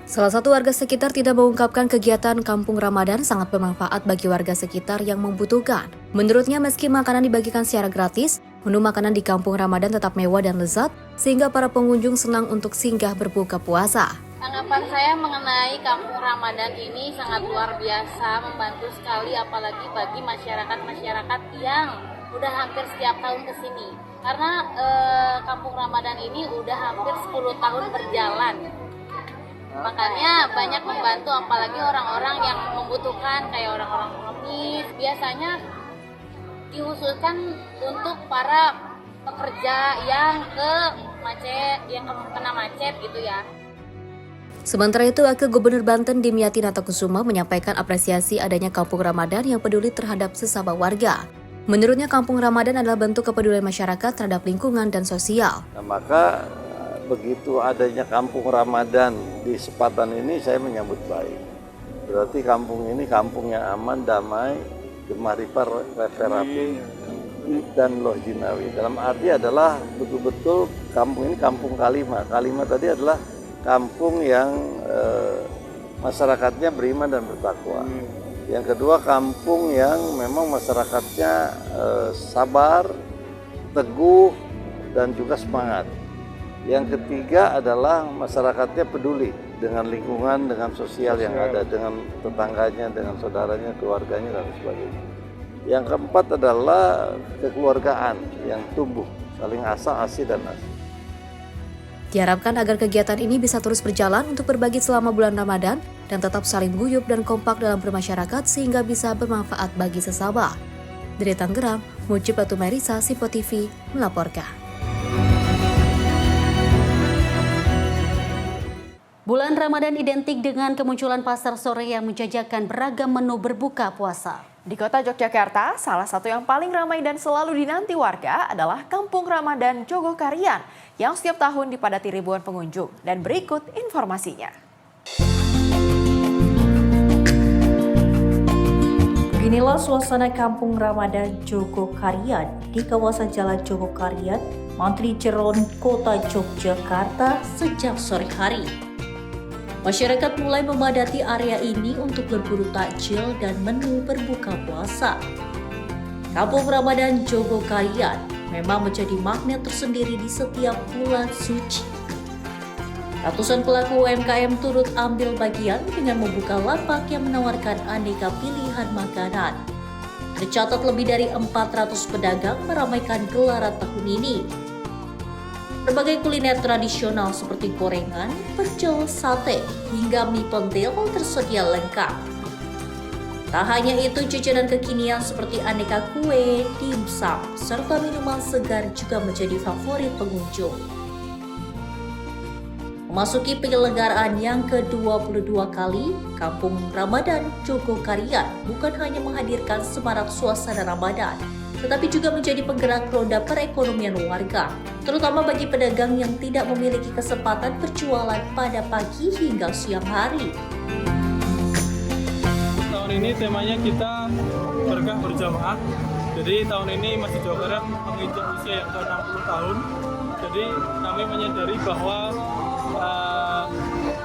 Salah satu warga sekitar tidak mengungkapkan kegiatan Kampung Ramadan sangat bermanfaat bagi warga sekitar yang membutuhkan. Menurutnya, meski makanan dibagikan secara gratis, menu makanan di Kampung Ramadan tetap mewah dan lezat, sehingga para pengunjung senang untuk singgah berbuka puasa. Tanggapan saya mengenai Kampung Ramadan ini sangat luar biasa, membantu sekali, apalagi bagi masyarakat-masyarakat yang udah hampir setiap tahun ke sini. Karena Kampung Ramadan ini udah hampir 10 tahun berjalan. Makanya banyak membantu, apalagi orang-orang yang membutuhkan, kayak orang-orang pengemis. Biasanya dikhususkan untuk para pekerja yang kena macet gitu ya. Sementara itu, Wakil Gubernur Banten Dimyati Natakusuma menyampaikan apresiasi adanya Kampung Ramadan yang peduli terhadap sesama warga. Menurutnya, Kampung Ramadan adalah bentuk kepedulian masyarakat terhadap lingkungan dan sosial. Nah, maka begitu adanya Kampung Ramadan di Sepatan ini, saya menyambut baik. Berarti kampung ini kampung yang aman, damai, gemah ripar, referapi, dan loh jinawi. Dalam arti adalah betul-betul kampung ini kampung Kalimah. Kalimah tadi adalah kampung yang masyarakatnya beriman dan bertakwa. Yang kedua, kampung yang memang masyarakatnya sabar, teguh, dan juga semangat. Yang ketiga adalah masyarakatnya peduli dengan lingkungan, dengan sosial yang ada, dengan tetangganya, dengan saudaranya, keluarganya, dan sebagainya. Yang keempat adalah kekeluargaan yang tumbuh, saling asa-asi dan asi. Diharapkan agar kegiatan ini bisa terus berjalan untuk berbagi selama bulan Ramadan dan tetap saling guyup dan kompak dalam bermasyarakat sehingga bisa bermanfaat bagi sesama. Dari Tangerang, Mujib Batu Marisa, Sipo TV, melaporkan. Bulan Ramadan identik dengan kemunculan pasar sore yang menjajakan beragam menu berbuka puasa. Di kota Yogyakarta, salah satu yang paling ramai dan selalu dinanti warga adalah Kampung Ramadan Jogokarian yang setiap tahun dipadati ribuan pengunjung. Dan berikut informasinya. Inilah suasana Kampung Ramadan Jogokarian di kawasan Jalan Jogokarian, Mantri Jeron, Kota Yogyakarta sejak sore hari. Masyarakat mulai memadati area ini untuk berburu takjil dan menu berbuka puasa. Kampung Ramadan Jogokarian memang menjadi magnet tersendiri di setiap bulan suci. Ratusan pelaku UMKM turut ambil bagian dengan membuka lapak yang menawarkan aneka pilihan makanan. Tercatat lebih dari 400 pedagang meramaikan gelaran tahun ini. Berbagai kuliner tradisional seperti gorengan, pecel, sate, hingga mie pentil tersedia lengkap. Tak hanya itu, jajanan kekinian seperti aneka kue, dimsum, serta minuman segar juga menjadi favorit pengunjung. Memasuki penyelenggaraan yang ke-22 kali, Kampung Ramadan Jogokarian bukan hanya menghadirkan semarak suasana Ramadan, tetapi juga menjadi penggerak roda perekonomian warga, terutama bagi pedagang yang tidak memiliki kesempatan berjualan pada pagi hingga siang hari. Tahun ini temanya kita berkah berjamaah. Jadi tahun ini Masjid Jogokarian menginjak usia yang ke-60 tahun. Jadi kami menyadari bahwa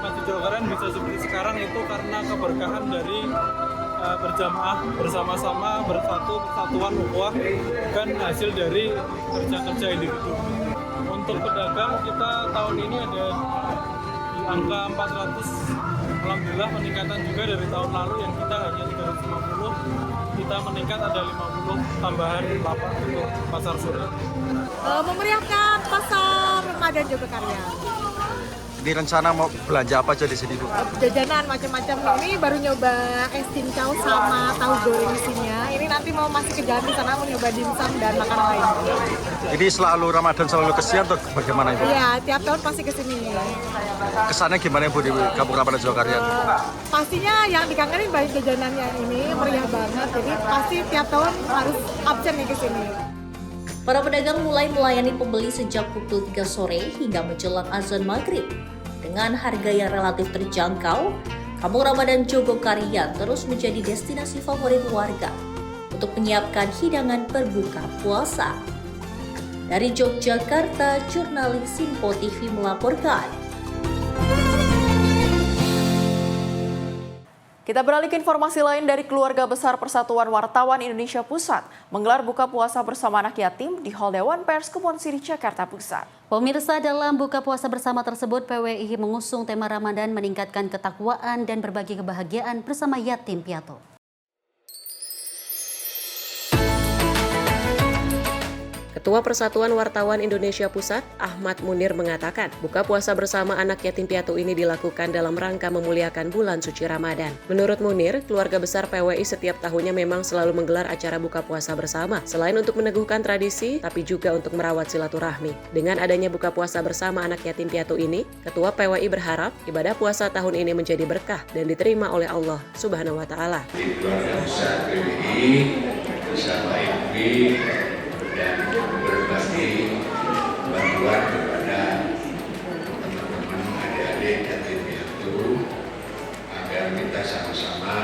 Masjid Jogokarian bisa seperti sekarang itu karena keberkahan dari berjamaah bersama-sama, bersatu, persatuan ukhuwah, dan hasil dari kerja-kerja individu. Untuk pedagang kita tahun ini ada di angka 400, alhamdulillah peningkatan juga dari tahun lalu yang kita hanya 350, kita meningkat ada 50 tambahan lapak untuk pasar sore. Memeriahkan pasar Ramadan Jogokarian. Ini rencana mau belanja apa aja di sini, Bu? Jajanan macam-macam. Ini baru nyoba es cincau sama tahu goreng isinya. Ini nanti mau masih ke jalan di sana mau nyoba dimsum dan makanan lain. Ini selalu Ramadan selalu kesini atau bagaimana, Ibu? Iya, tiap tahun pasti kesini. Kesannya gimana, Bu, di Kampung Ramadan Jogo Karian? Pastinya yang dikangenin banyak jajanannya ini meriah banget. Jadi pasti tiap tahun harus absen nih kesini. Para pedagang mulai melayani pembeli sejak pukul 3 sore hingga menjelang azan maghrib. Dengan harga yang relatif terjangkau, Kampung Ramadan Jogo Karian terus menjadi destinasi favorit warga untuk menyiapkan hidangan berbuka puasa. Dari Yogyakarta, jurnalis Sinpo TV melaporkan. Kita beralih ke informasi lain dari Keluarga Besar Persatuan Wartawan Indonesia Pusat menggelar buka puasa bersama anak yatim di Hall Dewan Pers Kebon Siri, Jakarta Pusat. Pemirsa, dalam buka puasa bersama tersebut, PWI mengusung tema Ramadan meningkatkan ketakwaan dan berbagi kebahagiaan bersama yatim piatu. Ketua Persatuan Wartawan Indonesia Pusat, Ahmad Munir mengatakan, buka puasa bersama anak yatim piatu ini dilakukan dalam rangka memuliakan bulan suci Ramadan. Menurut Munir, keluarga besar PWI setiap tahunnya memang selalu menggelar acara buka puasa bersama, selain untuk meneguhkan tradisi, tapi juga untuk merawat silaturahmi. Dengan adanya buka puasa bersama anak yatim piatu ini, Ketua PWI berharap ibadah puasa tahun ini menjadi berkah dan diterima oleh Allah Subhanahu wa Ta'ala. Di keluarga besar PWI bersama IPI dan berbagi bantuan kepada teman-teman adik-adik yatim piatu agar kita sama-sama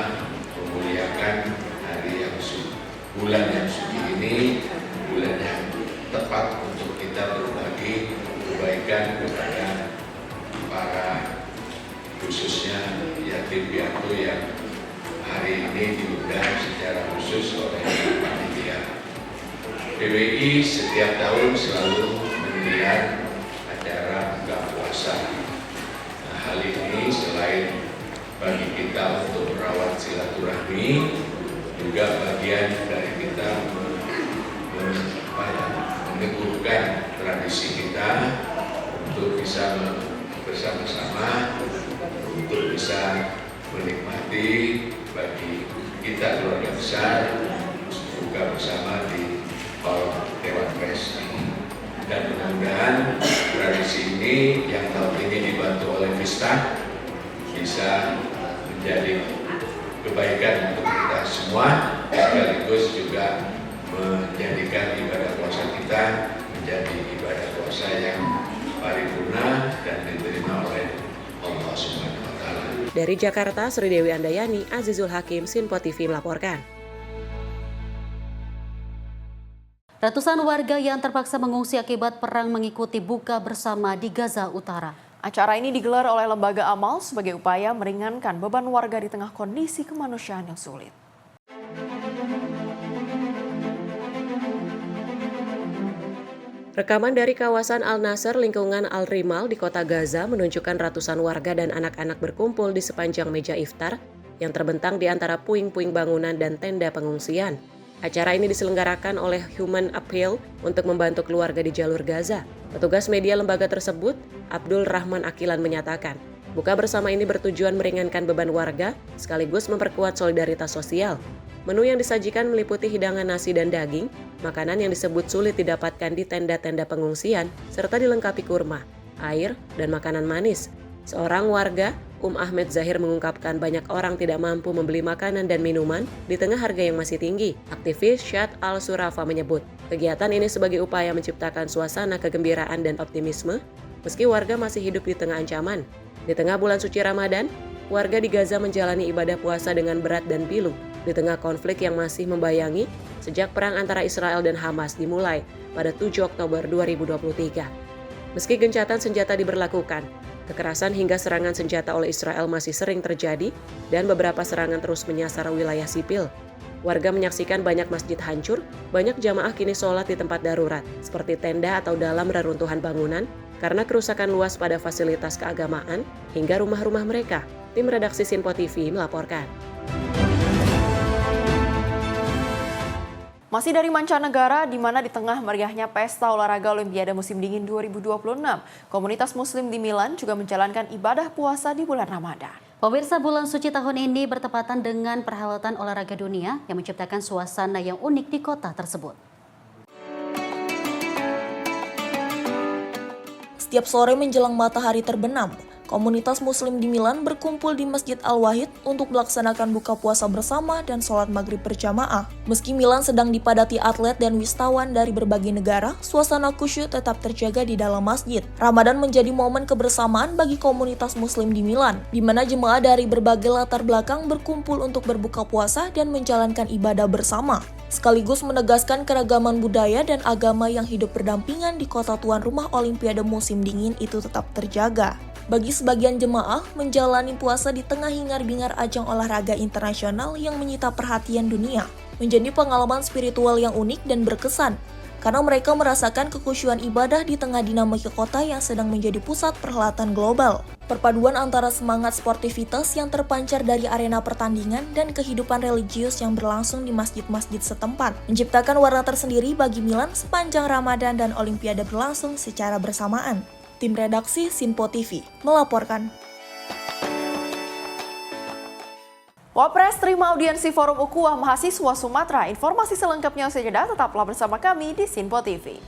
memuliakan hari yang suci, bulan yang suci ini, bulan yang tepat untuk kita berbagi kebaikan kepada para khususnya yatim piatu yang hari ini diundang secara khusus oleh panitia. PWI setiap tahun selalu menggelar acara buka puasa. Nah, hal ini selain bagi kita untuk merawat silaturahmi, juga bagian dari kita meneguhkan tradisi kita untuk bisa bersama-sama, untuk bisa menikmati bagi kita keluarga besar buka bersama di Hall Dewan Pers ini. Dan mudah-mudahan tradisi ini yang tahun ini dibantu oleh Vista bisa menjadi kebaikan untuk kita semua, sekaligus juga menjadikan ibadah puasa kita menjadi ibadah puasa yang paripurna dan diterima oleh Allah Subhanahu wa Ta'ala. Dari Jakarta, Sri Dewi Andayani, Azizul Hakim, Sinpo TV melaporkan. Ratusan warga yang terpaksa mengungsi akibat perang mengikuti buka bersama di Gaza Utara. Acara ini digelar oleh Lembaga Amal sebagai upaya meringankan beban warga di tengah kondisi kemanusiaan yang sulit. Rekaman dari kawasan Al-Nasr, lingkungan Al-Rimal di kota Gaza menunjukkan ratusan warga dan anak-anak berkumpul di sepanjang meja iftar yang terbentang di antara puing-puing bangunan dan tenda pengungsian. Acara ini diselenggarakan oleh Human Appeal untuk membantu keluarga di jalur Gaza. Petugas media lembaga tersebut, Abdul Rahman Akilan, menyatakan, buka bersama ini bertujuan meringankan beban warga sekaligus memperkuat solidaritas sosial. Menu yang disajikan meliputi hidangan nasi dan daging, makanan yang disebut sulit didapatkan di tenda-tenda pengungsian, serta dilengkapi kurma, air, dan makanan manis. Seorang warga, Ahmed Zahir, mengungkapkan banyak orang tidak mampu membeli makanan dan minuman di tengah harga yang masih tinggi. Aktivis Syad Al-Surafa menyebut, kegiatan ini sebagai upaya menciptakan suasana kegembiraan dan optimisme, meski warga masih hidup di tengah ancaman. Di tengah bulan suci Ramadan, warga di Gaza menjalani ibadah puasa dengan berat dan pilu, di tengah konflik yang masih membayangi sejak perang antara Israel dan Hamas dimulai pada 7 Oktober 2023. Meski gencatan senjata diberlakukan, kekerasan hingga serangan senjata oleh Israel masih sering terjadi dan beberapa serangan terus menyasar wilayah sipil. Warga menyaksikan banyak masjid hancur, banyak jamaah kini sholat di tempat darurat, seperti tenda atau dalam reruntuhan bangunan, karena kerusakan luas pada fasilitas keagamaan hingga rumah-rumah mereka. Tim redaksi Sinpo TV melaporkan. Masih dari mancanegara, di mana di tengah meriahnya pesta olahraga Olimpiade musim dingin 2026, komunitas muslim di Milan juga menjalankan ibadah puasa di bulan Ramadan. Pemirsa, bulan suci tahun ini bertepatan dengan perhelatan olahraga dunia yang menciptakan suasana yang unik di kota tersebut. Setiap sore menjelang matahari terbenam, komunitas muslim di Milan berkumpul di Masjid Al-Wahid untuk melaksanakan buka puasa bersama dan sholat maghrib berjamaah. Meski Milan sedang dipadati atlet dan wisatawan dari berbagai negara, suasana khusyuk tetap terjaga di dalam masjid. Ramadan menjadi momen kebersamaan bagi komunitas muslim di Milan, di mana jemaah dari berbagai latar belakang berkumpul untuk berbuka puasa dan menjalankan ibadah bersama, sekaligus menegaskan keragaman budaya dan agama yang hidup berdampingan di kota tuan rumah Olimpiade musim dingin itu tetap terjaga. Bagi sebagian jemaah, menjalani puasa di tengah hingar-bingar ajang olahraga internasional yang menyita perhatian dunia menjadi pengalaman spiritual yang unik dan berkesan, karena mereka merasakan kekhusyuan ibadah di tengah dinamika kota yang sedang menjadi pusat perhelatan global. Perpaduan antara semangat sportivitas yang terpancar dari arena pertandingan dan kehidupan religius yang berlangsung di masjid-masjid setempat menciptakan warna tersendiri bagi Milan sepanjang Ramadan dan Olimpiade berlangsung secara bersamaan. Tim redaksi Sinpo TV melaporkan. Wapres terima audiensi Forum Ukhuwah Mahasiswa Sumatera. Informasi selengkapnya usai jeda, tetaplah bersama kami di Sinpo TV.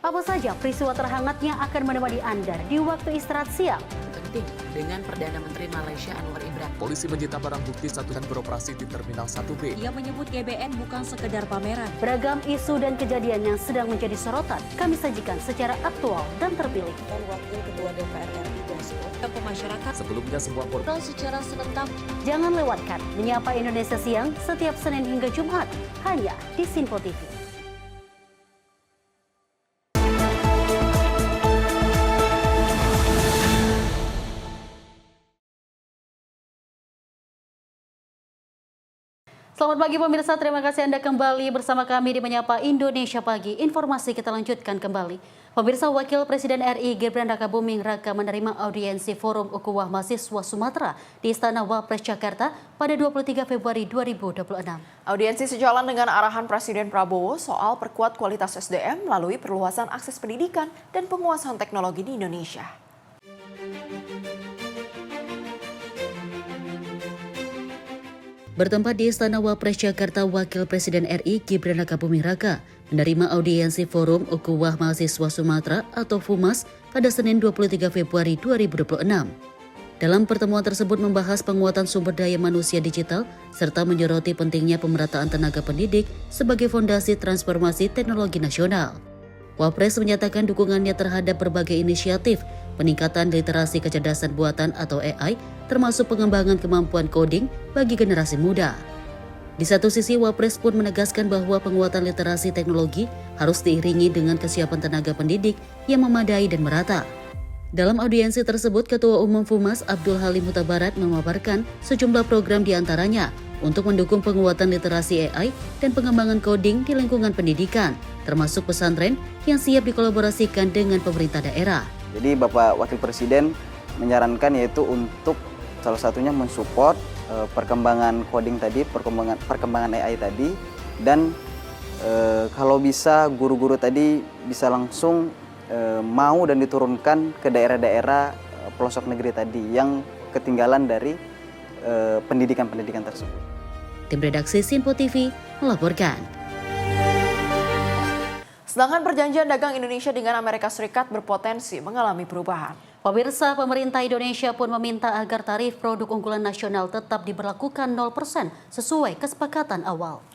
Apa saja peristiwa terhangat yang akan menemani Anda di waktu istirahat siang? Penting dengan Perdana Menteri Malaysia Anwar Ibrahim. Polisi menyita barang bukti dan beroperasi di Terminal 1B. Ia menyebut GBN bukan sekedar pameran. Beragam isu dan kejadian yang sedang menjadi sorotan kami sajikan secara aktual dan terpilih. Dan Wakil Ketua DPR RI Dasko ke masyarakat. Sebelumnya semua portal secara serentak. Jangan lewatkan Menyapa Indonesia Siang setiap Senin hingga Jumat hanya di Sinpo TV. Selamat pagi pemirsa, terima kasih Anda kembali bersama kami di Menyapa Indonesia Pagi. Informasi kita lanjutkan kembali. Pemirsa, Wakil Presiden RI Gibran Rakabuming Raka menerima audiensi Forum Ukhuwah Mahasiswa Sumatera di Istana Wapres Jakarta pada 23 Februari 2026. Audiensi sejalan dengan arahan Presiden Prabowo soal perkuat kualitas SDM melalui perluasan akses pendidikan dan penguasaan teknologi di Indonesia. Bertempat di Istana Wapres Jakarta, Wakil Presiden RI Gibran Rakabuming Raka menerima audiensi Forum Ukhuwah Mahasiswa Sumatera atau FUMAS pada Senin 23 Februari 2026. Dalam pertemuan tersebut membahas penguatan sumber daya manusia digital serta menyoroti pentingnya pemerataan tenaga pendidik sebagai fondasi transformasi teknologi nasional. Wapres menyatakan dukungannya terhadap berbagai inisiatif peningkatan literasi kecerdasan buatan atau AI, termasuk pengembangan kemampuan coding bagi generasi muda. Di satu sisi, Wapres pun menegaskan bahwa penguatan literasi teknologi harus diiringi dengan kesiapan tenaga pendidik yang memadai dan merata. Dalam audiensi tersebut, Ketua Umum FUMAS Abdul Halim Hutabarat memaparkan sejumlah program diantaranya untuk mendukung penguatan literasi AI dan pengembangan coding di lingkungan pendidikan, termasuk pesantren yang siap dikolaborasikan dengan pemerintah daerah. Jadi Bapak Wakil Presiden menyarankan yaitu untuk salah satunya mensupport perkembangan coding tadi, perkembangan AI tadi, dan kalau bisa guru-guru tadi bisa langsung mau dan diturunkan ke daerah-daerah pelosok negeri tadi yang ketinggalan dari pendidikan-pendidikan tersebut. Tim redaksi Sinpo TV melaporkan. Sedangkan perjanjian dagang Indonesia dengan Amerika Serikat berpotensi mengalami perubahan. Pemirsa, pemerintah Indonesia pun meminta agar tarif produk unggulan nasional tetap diberlakukan 0% sesuai kesepakatan awal.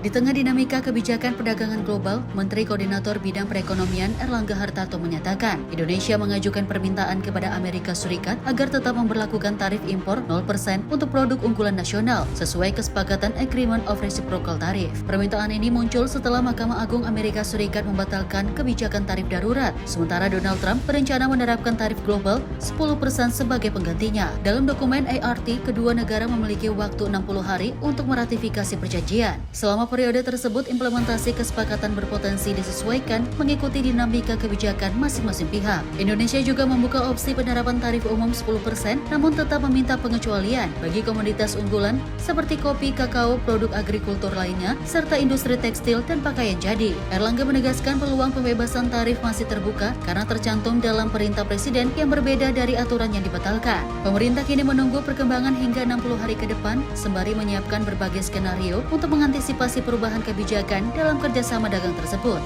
Di tengah dinamika kebijakan perdagangan global, Menteri Koordinator Bidang Perekonomian Erlangga Hartarto menyatakan, Indonesia mengajukan permintaan kepada Amerika Serikat agar tetap memberlakukan tarif impor 0% untuk produk unggulan nasional sesuai kesepakatan Agreement of Reciprocal Tariff. Permintaan ini muncul setelah Mahkamah Agung Amerika Serikat membatalkan kebijakan tarif darurat, sementara Donald Trump berencana menerapkan tarif global 10% sebagai penggantinya. Dalam dokumen ART, kedua negara memiliki waktu 60 hari untuk meratifikasi perjanjian. Selama periode tersebut, implementasi kesepakatan berpotensi disesuaikan mengikuti dinamika kebijakan masing-masing pihak. Indonesia juga membuka opsi penerapan tarif umum 10%, namun tetap meminta pengecualian bagi komoditas unggulan seperti kopi, kakao, produk agrikultur lainnya, serta industri tekstil dan pakaian jadi. Erlangga menegaskan peluang pembebasan tarif masih terbuka karena tercantum dalam perintah Presiden yang berbeda dari aturan yang dibatalkan. Pemerintah kini menunggu perkembangan hingga 60 hari ke depan, sembari menyiapkan berbagai skenario untuk mengantisipasi perubahan kebijakan dalam kerjasama dagang tersebut.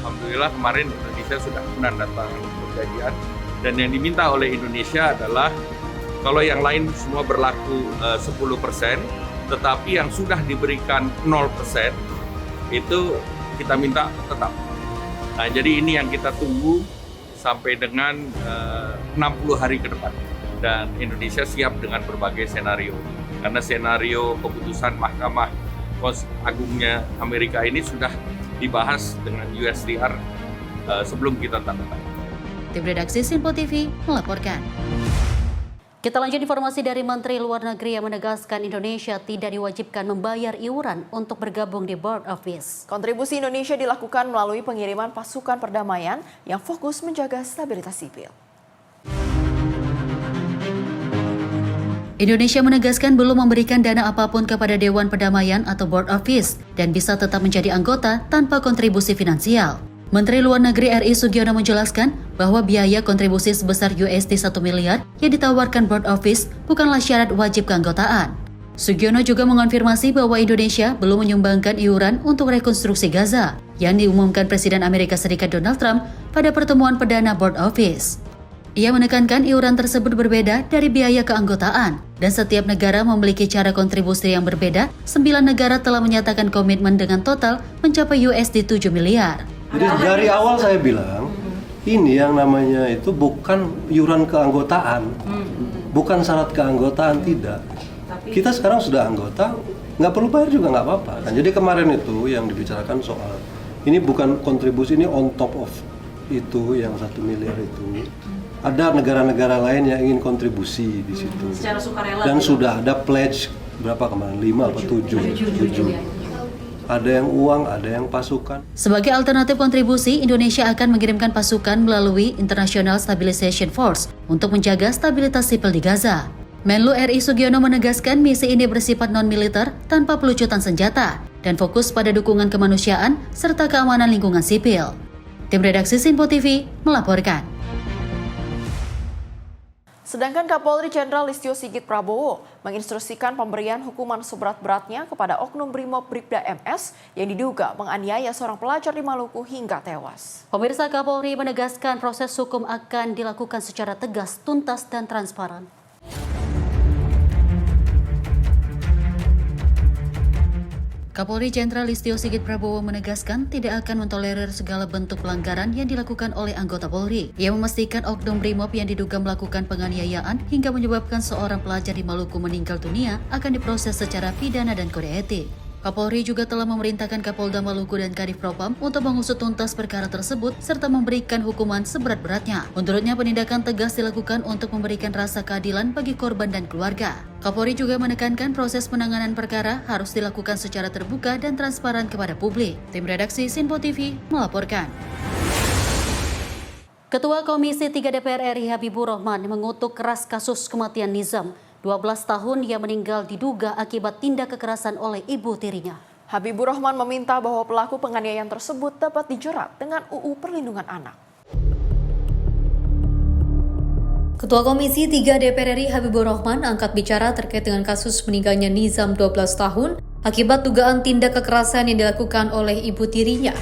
Alhamdulillah kemarin Indonesia sudah menandatangani perjanjian, dan yang diminta oleh Indonesia adalah kalau yang lain semua berlaku 10%, tetapi yang sudah diberikan 0% itu kita minta tetap. Nah, jadi ini yang kita tunggu sampai dengan 60 hari ke depan, dan Indonesia siap dengan berbagai senario. Karena senario keputusan Mahkamah Agungnya Amerika ini sudah dibahas dengan USTR sebelum kita tanda tangan. Tim redaksi Simpo TV melaporkan. Kita lanjut informasi dari Menteri Luar Negeri yang menegaskan Indonesia tidak diwajibkan membayar iuran untuk bergabung di Board of Peace. Kontribusi Indonesia dilakukan melalui pengiriman pasukan perdamaian yang fokus menjaga stabilitas sipil. Indonesia menegaskan belum memberikan dana apapun kepada Dewan Perdamaian atau Board of Peace dan bisa tetap menjadi anggota tanpa kontribusi finansial. Menteri Luar Negeri RI Sugiono menjelaskan bahwa biaya kontribusi sebesar USD 1 miliar yang ditawarkan Board of Peace bukanlah syarat wajib keanggotaan. Sugiono juga mengonfirmasi bahwa Indonesia belum menyumbangkan iuran untuk rekonstruksi Gaza yang diumumkan Presiden Amerika Serikat Donald Trump pada pertemuan perdana Board of Peace. Ia menekankan iuran tersebut berbeda dari biaya keanggotaan dan setiap negara memiliki cara kontribusi yang berbeda. 9 negara telah menyatakan komitmen dengan total mencapai USD 7 miliar. Jadi dari awal saya bilang, ini yang namanya itu bukan iuran keanggotaan, bukan syarat keanggotaan, tidak. Kita sekarang sudah anggota, nggak perlu bayar juga nggak apa-apa. Nah, jadi kemarin itu yang dibicarakan soal, ini bukan kontribusi, ini on top of itu yang 1 miliar itu. Ada negara-negara lain yang ingin kontribusi di situ. Secara sukarela. Dan sudah ada pledge berapa kemarin? 5 atau 7. Ada yang uang, ada yang pasukan. Sebagai alternatif kontribusi, Indonesia akan mengirimkan pasukan melalui International Stabilization Force untuk menjaga stabilitas sipil di Gaza. Menlu RI Sugiono menegaskan misi ini bersifat non-militer tanpa pelucutan senjata dan fokus pada dukungan kemanusiaan serta keamanan lingkungan sipil. Tim redaksi Simpo TV melaporkan. Sedangkan Kapolri Jenderal Listio Sigit Prabowo menginstruksikan pemberian hukuman seberat-beratnya kepada oknum Brimob Bribda MS yang diduga menganiaya seorang pelajar di Maluku hingga tewas. Pemirsa, Kapolri menegaskan proses hukum akan dilakukan secara tegas, tuntas, dan transparan. Kapolri Jenderal Listio Sigit Prabowo menegaskan tidak akan mentolerir segala bentuk pelanggaran yang dilakukan oleh anggota Polri. Ia memastikan oknum Brimob yang diduga melakukan penganiayaan hingga menyebabkan seorang pelajar di Maluku meninggal dunia akan diproses secara pidana dan kode etik. Kapolri juga telah memerintahkan Kapolda Maluku dan Kadif Propam untuk mengusut tuntas perkara tersebut serta memberikan hukuman seberat-beratnya. Menurutnya, penindakan tegas dilakukan untuk memberikan rasa keadilan bagi korban dan keluarga. Kapolri juga menekankan proses penanganan perkara harus dilakukan secara terbuka dan transparan kepada publik. Tim redaksi Simpo TV melaporkan. Ketua Komisi 3 DPR RI Habibur Rahman mengutuk keras kasus kematian Nizam, 12 tahun yang meninggal diduga akibat tindak kekerasan oleh ibu tirinya. Habibur Rahman meminta bahwa pelaku penganiayaan tersebut dapat dijerat dengan UU Perlindungan Anak. Ketua Komisi 3 DPR RI Habibur Rahman angkat bicara terkait dengan kasus meninggalnya Nizam 12 tahun akibat dugaan tindak kekerasan yang dilakukan oleh ibu tirinya.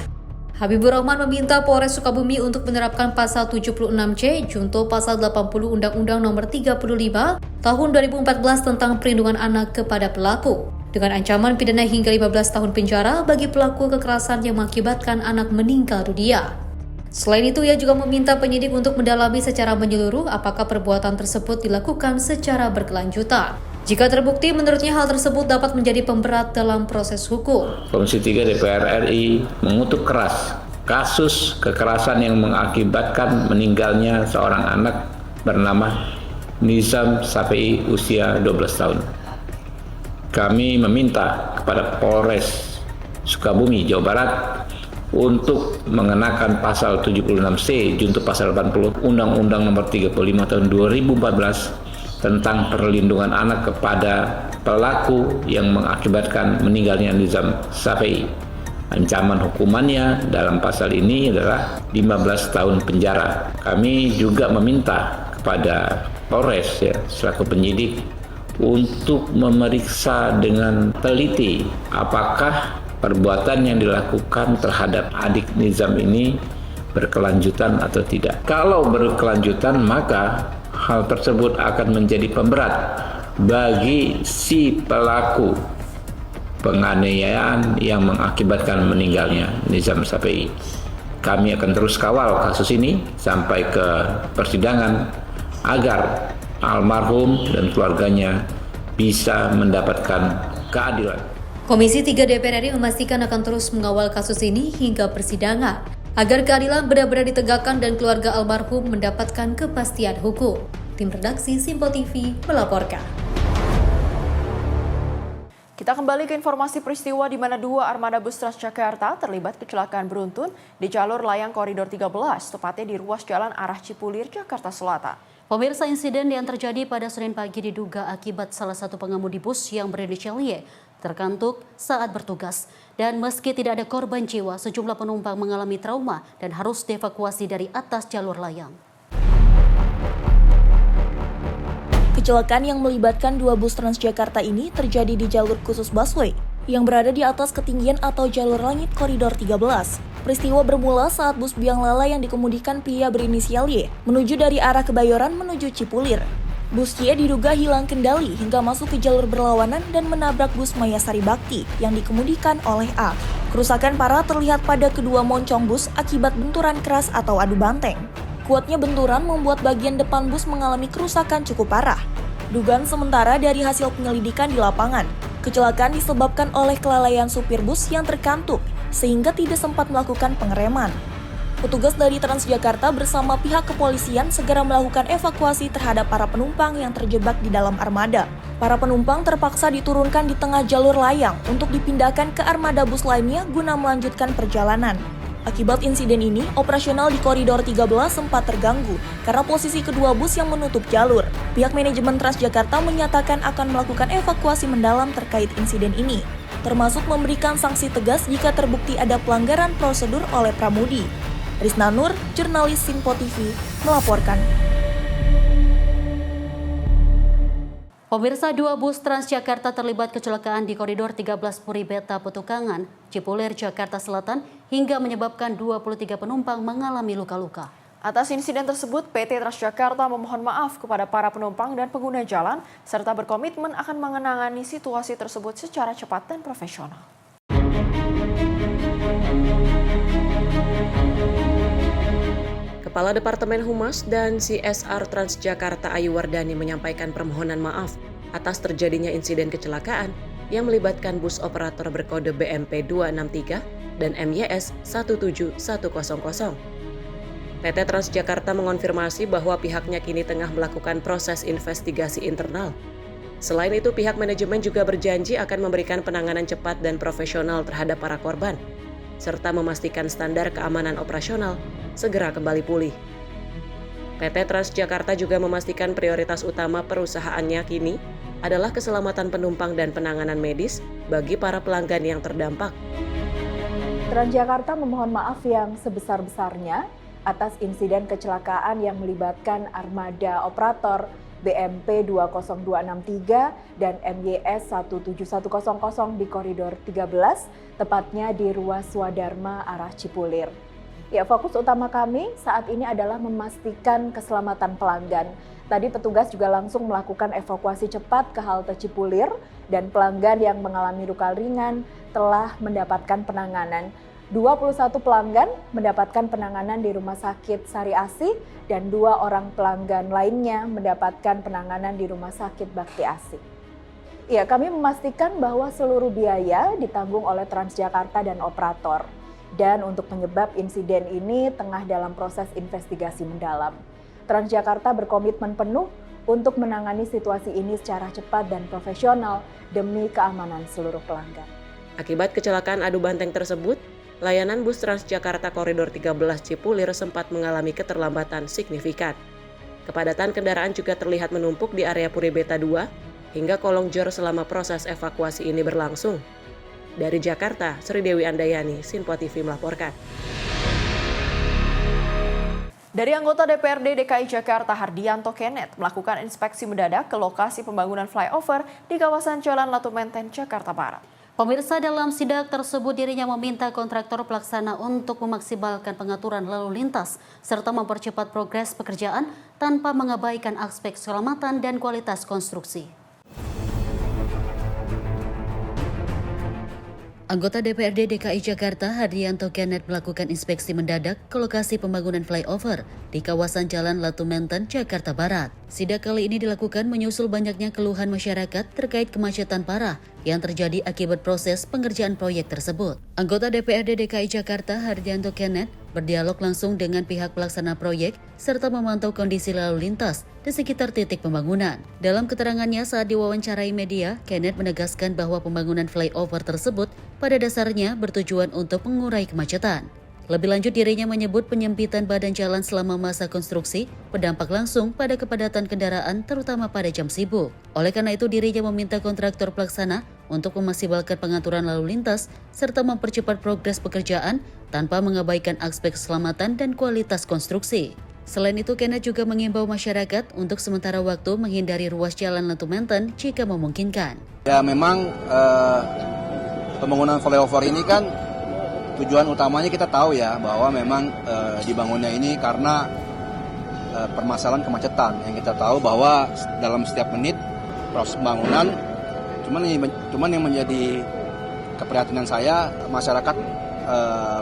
Habibur Rahman meminta Polres Sukabumi untuk menerapkan pasal 76C junto pasal 80 Undang-Undang Nomor 35 Tahun 2014 tentang perlindungan anak kepada pelaku. dengan ancaman pidana hingga 15 tahun penjara bagi pelaku kekerasan yang mengakibatkan anak meninggal dunia. Selain itu, ia juga meminta penyidik untuk mendalami secara menyeluruh apakah perbuatan tersebut dilakukan secara berkelanjutan. Jika terbukti, menurutnya hal tersebut dapat menjadi pemberat dalam proses hukum. Komisi 3 DPR RI mengutuk keras kasus kekerasan yang mengakibatkan meninggalnya seorang anak bernama Nizam Safei usia 12 tahun. Kami meminta kepada Polres Sukabumi, Jawa Barat untuk mengenakan pasal 76C junto pasal 80 Undang-Undang Nomor 35 Tahun 2014 tentang perlindungan anak kepada pelaku yang mengakibatkan meninggalnya Nizam Safei. Ancaman hukumannya dalam pasal ini adalah 15 tahun penjara. Kami juga meminta kepada Polres selaku penyidik untuk memeriksa dengan teliti apakah perbuatan yang dilakukan terhadap adik Nizam ini berkelanjutan atau tidak. Kalau berkelanjutan, maka hal tersebut akan menjadi pemberat bagi si pelaku penganiayaan yang mengakibatkan meninggalnya Nizam Safei. Kami akan terus kawal kasus ini sampai ke persidangan agar almarhum dan keluarganya bisa mendapatkan keadilan. Komisi 3 DPR RI memastikan akan terus mengawal kasus ini hingga persidangan, agar keadilan benar-benar ditegakkan dan keluarga almarhum mendapatkan kepastian hukum. Tim redaksi Simpo TV melaporkan. Kita kembali ke informasi peristiwa di mana dua armada bus Transjakarta terlibat kecelakaan beruntun di jalur layang koridor 13, tepatnya di ruas jalan arah Cipulir, Jakarta Selatan. Pemirsa, insiden yang terjadi pada Senin pagi diduga akibat salah satu pengemudi bus yang berinisial Y terkantuk saat bertugas. Dan meski tidak ada korban jiwa, sejumlah penumpang mengalami trauma dan harus dievakuasi dari atas jalur layang. Kecelakaan yang melibatkan dua bus Transjakarta ini terjadi di jalur khusus busway yang berada di atas ketinggian atau jalur langit koridor 13. Peristiwa bermula saat bus biang lala yang dikemudikan pria berinisial Y menuju dari arah Kebayoran menuju Cipulir. Bus Y diduga hilang kendali hingga masuk ke jalur berlawanan dan menabrak bus Mayasari Bakti yang dikemudikan oleh A. Kerusakan parah terlihat pada kedua moncong bus akibat benturan keras atau adu banteng. Kuatnya benturan membuat bagian depan bus mengalami kerusakan cukup parah. Dugaan sementara dari hasil penyelidikan di lapangan, kecelakaan disebabkan oleh kelalaian supir bus yang terkantuk sehingga tidak sempat melakukan pengereman. Petugas dari Transjakarta bersama pihak kepolisian segera melakukan evakuasi terhadap para penumpang yang terjebak di dalam armada. Para penumpang terpaksa diturunkan di tengah jalur layang untuk dipindahkan ke armada bus lainnya guna melanjutkan perjalanan. Akibat insiden ini, operasional di koridor 13 sempat terganggu karena posisi kedua bus yang menutup jalur. Pihak manajemen Transjakarta menyatakan akan melakukan evakuasi mendalam terkait insiden ini, termasuk memberikan sanksi tegas jika terbukti ada pelanggaran prosedur oleh pramudi. Rizna Nur, jurnalis Simpo TV, melaporkan. Pemirsa, dua bus Transjakarta terlibat kecelakaan di koridor 13 Puri Beta Petukangan, Cipulir, Jakarta Selatan, hingga menyebabkan 23 penumpang mengalami luka-luka. Atas insiden tersebut, PT Transjakarta memohon maaf kepada para penumpang dan pengguna jalan, serta berkomitmen akan menangani situasi tersebut secara cepat dan profesional. Kepala Departemen Humas dan CSR Transjakarta Ayu Wardani menyampaikan permohonan maaf atas terjadinya insiden kecelakaan yang melibatkan bus operator berkode BMP 263 dan MYS 17100. PT Transjakarta mengonfirmasi bahwa pihaknya kini tengah melakukan proses investigasi internal. Selain itu, pihak manajemen juga berjanji akan memberikan penanganan cepat dan profesional terhadap para korban, serta memastikan standar keamanan operasional segera kembali pulih. PT Transjakarta juga memastikan prioritas utama perusahaannya kini adalah keselamatan penumpang dan penanganan medis bagi para pelanggan yang terdampak. Transjakarta memohon maaf yang sebesar-besarnya atas insiden kecelakaan yang melibatkan armada operator BMP 20263 dan MYS 17100 di koridor 13, tepatnya di ruas Swadharma arah Cipulir. Ya, fokus utama kami saat ini adalah memastikan keselamatan pelanggan. Tadi petugas juga langsung melakukan evakuasi cepat ke halte Cipulir dan pelanggan yang mengalami luka ringan telah mendapatkan penanganan. 21 pelanggan mendapatkan penanganan di Rumah Sakit Sari Asih dan 2 orang pelanggan lainnya mendapatkan penanganan di Rumah Sakit Bakti Asih. Ya, kami memastikan bahwa seluruh biaya ditanggung oleh Transjakarta dan operator. Dan untuk penyebab insiden ini tengah dalam proses investigasi mendalam. Transjakarta berkomitmen penuh untuk menangani situasi ini secara cepat dan profesional demi keamanan seluruh pelanggan. Akibat kecelakaan adu banteng tersebut, layanan bus Transjakarta Koridor 13 Cipulir sempat mengalami keterlambatan signifikan. Kepadatan kendaraan juga terlihat menumpuk di area Puri Beta 2 hingga kolong jor selama proses evakuasi ini berlangsung. Dari Jakarta, Sri Dewi Andayani, Sinpo TV melaporkan. Dari anggota DPRD DKI Jakarta Hardianto Kenneth melakukan inspeksi mendadak ke lokasi pembangunan flyover di kawasan Jalan Latu Menteng, Jakarta Barat. Pemirsa, dalam sidak tersebut dirinya meminta kontraktor pelaksana untuk memaksimalkan pengaturan lalu lintas serta mempercepat progres pekerjaan tanpa mengabaikan aspek keselamatan dan kualitas konstruksi. Anggota DPRD DKI Jakarta Hardianto Kenneth melakukan inspeksi mendadak ke lokasi pembangunan flyover di kawasan Jalan Latu Menteng, Jakarta Barat. Sidak kali ini dilakukan menyusul banyaknya keluhan masyarakat terkait kemacetan parah yang terjadi akibat proses pengerjaan proyek tersebut. Anggota DPRD DKI Jakarta Hardianto Kenneth berdialog langsung dengan pihak pelaksana proyek serta memantau kondisi lalu lintas di sekitar titik pembangunan. Dalam keterangannya saat diwawancarai media, Kenneth menegaskan bahwa pembangunan flyover tersebut pada dasarnya bertujuan untuk mengurai kemacetan. Lebih lanjut, dirinya menyebut penyempitan badan jalan selama masa konstruksi berdampak langsung pada kepadatan kendaraan terutama pada jam sibuk. Oleh karena itu, dirinya meminta kontraktor pelaksana untuk memaksimalkan pengaturan lalu lintas serta mempercepat progres pekerjaan tanpa mengabaikan aspek keselamatan dan kualitas konstruksi. Selain itu, Kenneth juga mengimbau masyarakat untuk sementara waktu menghindari ruas Jalan Latu Menteng jika memungkinkan. Ya, memang pembangunan flyover ini kan tujuan utamanya kita tahu ya bahwa memang dibangunnya ini karena permasalahan kemacetan yang kita tahu bahwa dalam setiap menit proses pembangunan cuman yang menjadi keprihatinan saya masyarakat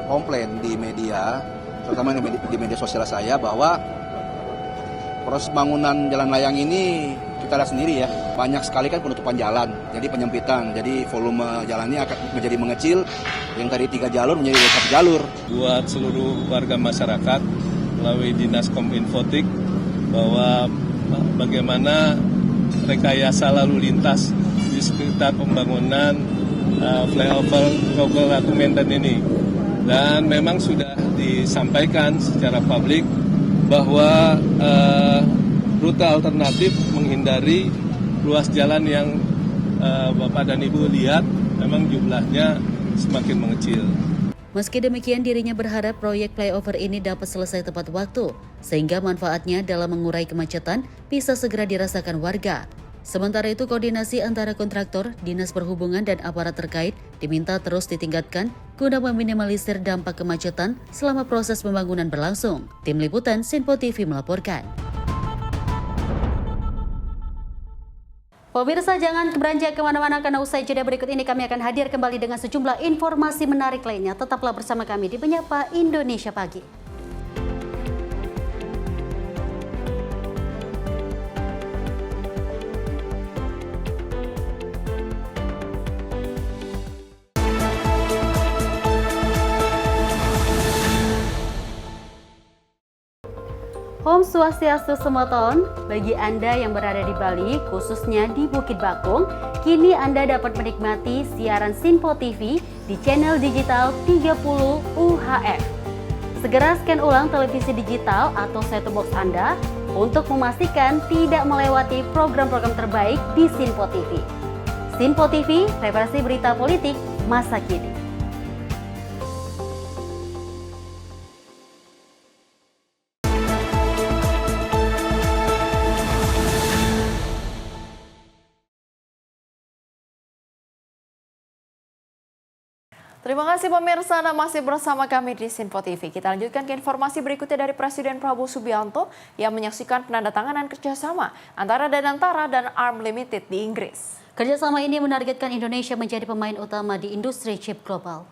komplain di media terutama di media sosial saya bahwa proses bangunan jalan layang ini kita lihat sendiri ya, banyak sekali kan penutupan jalan, jadi penyempitan, jadi volume jalannya akan menjadi mengecil, yang dari 3 jalur menjadi 1 jalur. Buat seluruh warga masyarakat melalui Dinas Kominfotik bahwa bagaimana rekayasa lalu lintas di sekitar pembangunan flyover Latu Menteng ini. Dan memang sudah disampaikan secara publik bahwa rute alternatif menghindari ruas jalan yang Bapak dan Ibu lihat memang jumlahnya semakin mengecil. Meski demikian, dirinya berharap proyek flyover ini dapat selesai tepat waktu, sehingga manfaatnya dalam mengurai kemacetan bisa segera dirasakan warga. Sementara itu, koordinasi antara kontraktor, Dinas Perhubungan dan aparat terkait diminta terus ditingkatkan guna meminimalisir dampak kemacetan selama proses pembangunan berlangsung. Tim Liputan Sinpo TV melaporkan. Pemirsa, jangan beranjak kemana-mana karena usai jeda berikut ini kami akan hadir kembali dengan sejumlah informasi menarik lainnya. Tetaplah bersama kami di Menyapa Indonesia Pagi. Om Swastiastu Semoton, bagi Anda yang berada di Bali, khususnya di Bukit Bakung, kini Anda dapat menikmati siaran Sinpo TV di channel digital 30 UHF. Segera scan ulang televisi digital atau set-top box Anda untuk memastikan tidak melewati program-program terbaik di Sinpo TV. Sinpo TV, referensi berita politik masa kini. Terima kasih pemirsa, Anda masih bersama kami di Sinpo TV. Kita lanjutkan ke informasi berikutnya dari Presiden Prabowo Subianto yang menyaksikan penandatanganan kerjasama antara Danantara dan ARM Limited di Inggris. Kerjasama ini menargetkan Indonesia menjadi pemain utama di industri chip global.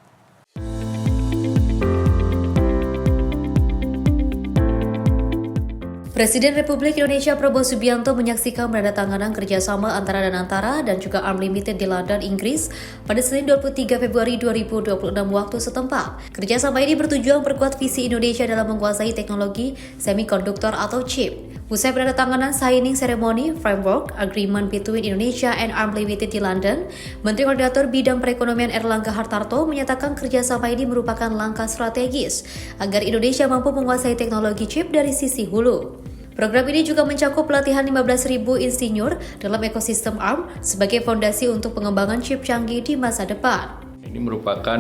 Presiden Republik Indonesia Prabowo Subianto menyaksikan penandatanganan kerjasama antara Danantara dan juga ARM Limited di London, Inggris pada Senin 23 Februari 2026 waktu setempat. Kerjasama ini bertujuan memperkuat visi Indonesia dalam menguasai teknologi semikonduktor atau chip. Usai penandatanganan signing ceremony framework agreement between Indonesia and ARM Limited di London, Menteri Koordinator Bidang Perekonomian Erlangga Hartarto menyatakan kerjasama ini merupakan langkah strategis agar Indonesia mampu menguasai teknologi chip dari sisi hulu. Program ini juga mencakup pelatihan 15.000 insinyur dalam ekosistem ARM sebagai fondasi untuk pengembangan chip canggih di masa depan. Ini merupakan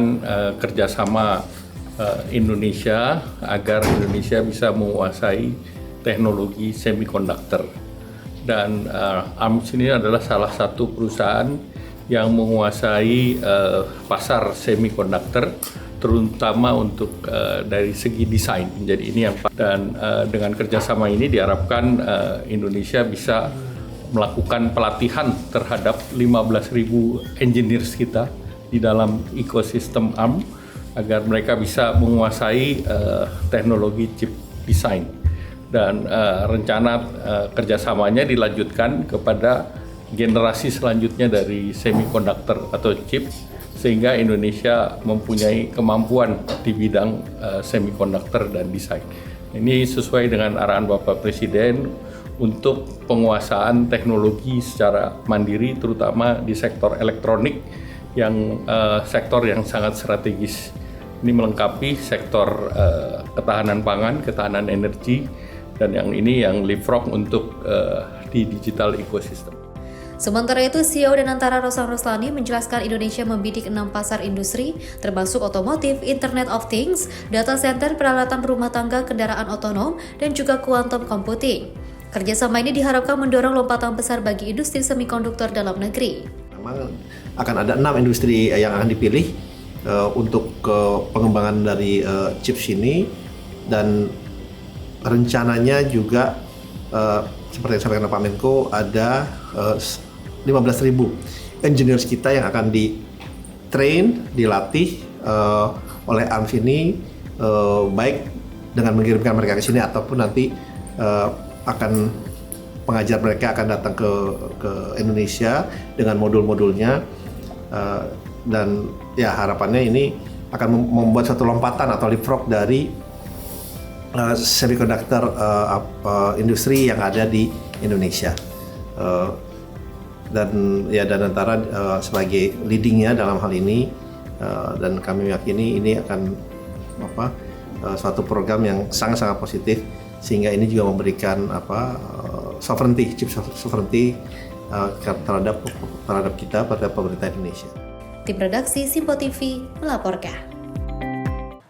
kerjasama Indonesia agar Indonesia bisa menguasai teknologi semikonduktor. Dan ARM ini adalah salah satu perusahaan yang menguasai pasar semikonduktor, terutama untuk dari segi desain. Jadi ini yang dan dengan kerjasama ini diharapkan Indonesia bisa melakukan pelatihan terhadap 15.000 engineers kita di dalam ekosistem ARM agar mereka bisa menguasai teknologi chip desain. Dan rencana kerjasamanya dilanjutkan kepada generasi selanjutnya dari semikonduktor atau chip, sehingga Indonesia mempunyai kemampuan di bidang semikonduktor dan desain. Ini sesuai dengan arahan Bapak Presiden untuk penguasaan teknologi secara mandiri, terutama di sektor elektronik yang sektor yang sangat strategis. Ini melengkapi sektor ketahanan pangan, ketahanan energi, dan yang ini yang leapfrog untuk di digital ecosystem. Sementara itu, CEO Danantara Roslan Roslani menjelaskan Indonesia membidik 6 pasar industri, termasuk otomotif, Internet of Things, data center, peralatan rumah tangga, kendaraan otonom, dan juga quantum computing. Kerjasama ini diharapkan mendorong lompatan besar bagi industri semikonduktor dalam negeri. Memang akan ada 6 industri yang akan dipilih untuk pengembangan dari chips ini, dan rencananya juga seperti yang disampaikan Pak Menko, ada 15.000 engineers kita yang akan di-train, dilatih oleh ARMS ini, baik dengan mengirimkan mereka ke sini ataupun nanti akan pengajar mereka akan datang ke Indonesia dengan modul-modulnya, dan ya harapannya ini akan membuat satu lompatan atau leapfrog dari semikonduktor industri yang ada di Indonesia. Dan ya Danantara sebagai leadingnya dalam hal ini, dan kami meyakini ini akan suatu program yang sangat-sangat positif, sehingga ini juga memberikan sovereignty, chip sovereignty terhadap kita, pada pemerintah Indonesia. Tim redaksi Sinpo TV melaporkan.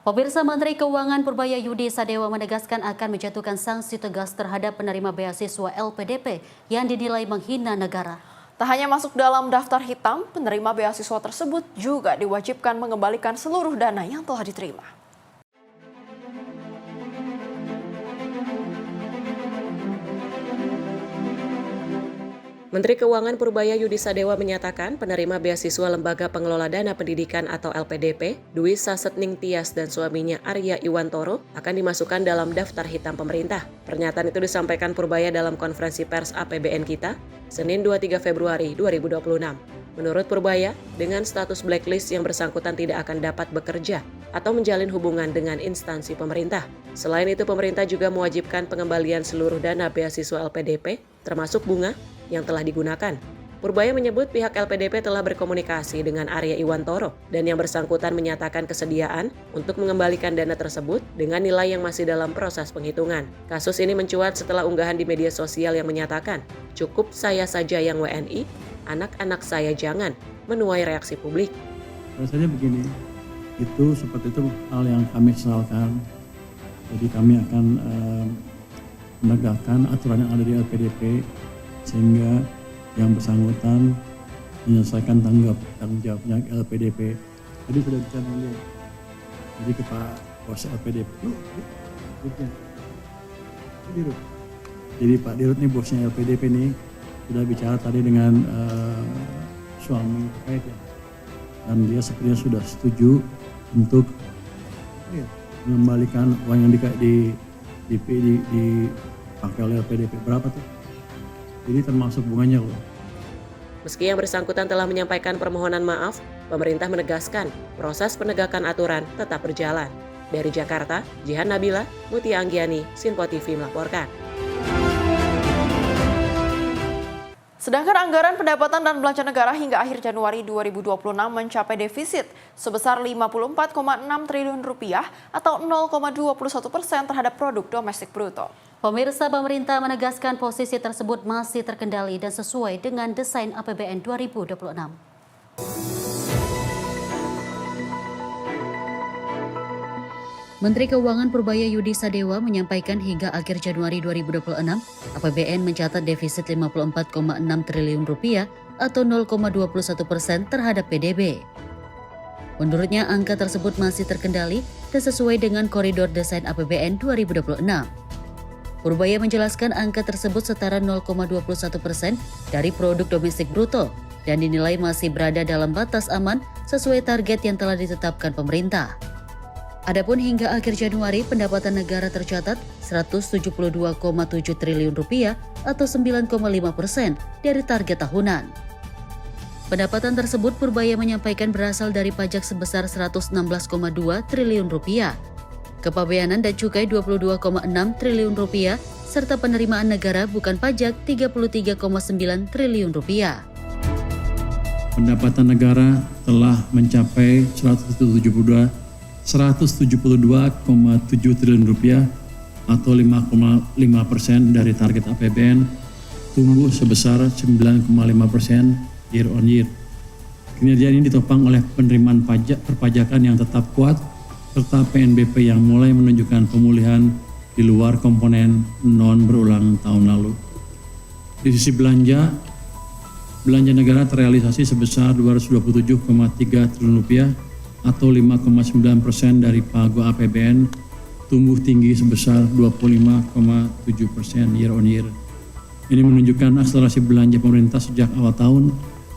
Pemirsa, Menteri Keuangan Purbaya Yudi Sadewa menegaskan akan menjatuhkan sanksi tegas terhadap penerima beasiswa LPDP yang dinilai menghina negara. Tak hanya masuk dalam daftar hitam, penerima beasiswa tersebut juga diwajibkan mengembalikan seluruh dana yang telah diterima. Menteri Keuangan Purbaya Yudi Sadewa menyatakan penerima beasiswa Lembaga Pengelola Dana Pendidikan atau LPDP, Dwi Sasetning Tias dan suaminya Arya Iwantoro akan dimasukkan dalam daftar hitam pemerintah. Pernyataan itu disampaikan Purbaya dalam konferensi pers APBN Kita, Senin 23 Februari 2026. Menurut Purbaya, dengan status blacklist yang bersangkutan tidak akan dapat bekerja atau menjalin hubungan dengan instansi pemerintah. Selain itu, pemerintah juga mewajibkan pengembalian seluruh dana beasiswa LPDP, termasuk bunga yang telah digunakan. Purbaya menyebut pihak LPDP telah berkomunikasi dengan Arya Iwantoro dan yang bersangkutan menyatakan kesediaan untuk mengembalikan dana tersebut dengan nilai yang masih dalam proses penghitungan. Kasus ini mencuat setelah unggahan di media sosial yang menyatakan, "Cukup saya saja yang WNI, anak-anak saya jangan," menuai reaksi publik. Rasanya begini, itu seperti itu hal yang kami sesalkan. Jadi kami akan menegakkan aturan yang ada di LPDP sehingga yang bersangkutan menyelesaikan tanggung jawabnya LPDP Tadi sudah bicara beliau. Jadi ke Pak Bos LPDP. Jadi Pak Dirut nih bosnya LPDP nih sudah bicara tadi dengan suami terkait ya. Dan dia sepertinya sudah setuju untuk mengembalikan uang yang dipakai oleh LPDP. Berapa tuh? Jadi termasuk bunganya loh. Meski yang bersangkutan telah menyampaikan permohonan maaf, pemerintah menegaskan proses penegakan aturan tetap berjalan. Dari Jakarta, Jihan Nabila, Mutia Anggiani, Sinpo TV melaporkan. Sedangkan anggaran pendapatan dan belanja negara hingga akhir Januari 2026 mencapai defisit sebesar 54,6 triliun rupiah atau 0,21% terhadap produk domestik bruto. Pemirsa, pemerintah menegaskan posisi tersebut masih terkendali dan sesuai dengan desain APBN 2026. Menteri Keuangan Purbaya Yudi Sadewa menyampaikan hingga akhir Januari 2026, APBN mencatat defisit 54,6 triliun rupiah atau 0,21% terhadap PDB. Menurutnya, angka tersebut masih terkendali dan sesuai dengan koridor desain APBN 2026. Purbaya menjelaskan angka tersebut setara 0,21% dari produk domestik bruto dan dinilai masih berada dalam batas aman sesuai target yang telah ditetapkan pemerintah. Adapun hingga akhir Januari, pendapatan negara tercatat 172,7 triliun rupiah atau 9,5% dari target tahunan. Pendapatan tersebut Purbaya menyampaikan berasal dari pajak sebesar 116,2 triliun rupiah, kepabeanan dan cukai 22,6 triliun rupiah, serta penerimaan negara bukan pajak 33,9 triliun rupiah. Pendapatan negara telah mencapai 172,7 triliun rupiah atau 5,5% dari target APBN, tumbuh sebesar 9,5% year on year. Kinerja ini ditopang oleh penerimaan pajak perpajakan yang tetap kuat serta PNBP yang mulai menunjukkan pemulihan di luar komponen non berulang tahun lalu. Di sisi belanja negara terrealisasi sebesar 227,3 triliun rupiah atau 5,9% dari pagu APBN, tumbuh tinggi sebesar 25,7% year on year. Ini menunjukkan akselerasi belanja pemerintah sejak awal tahun,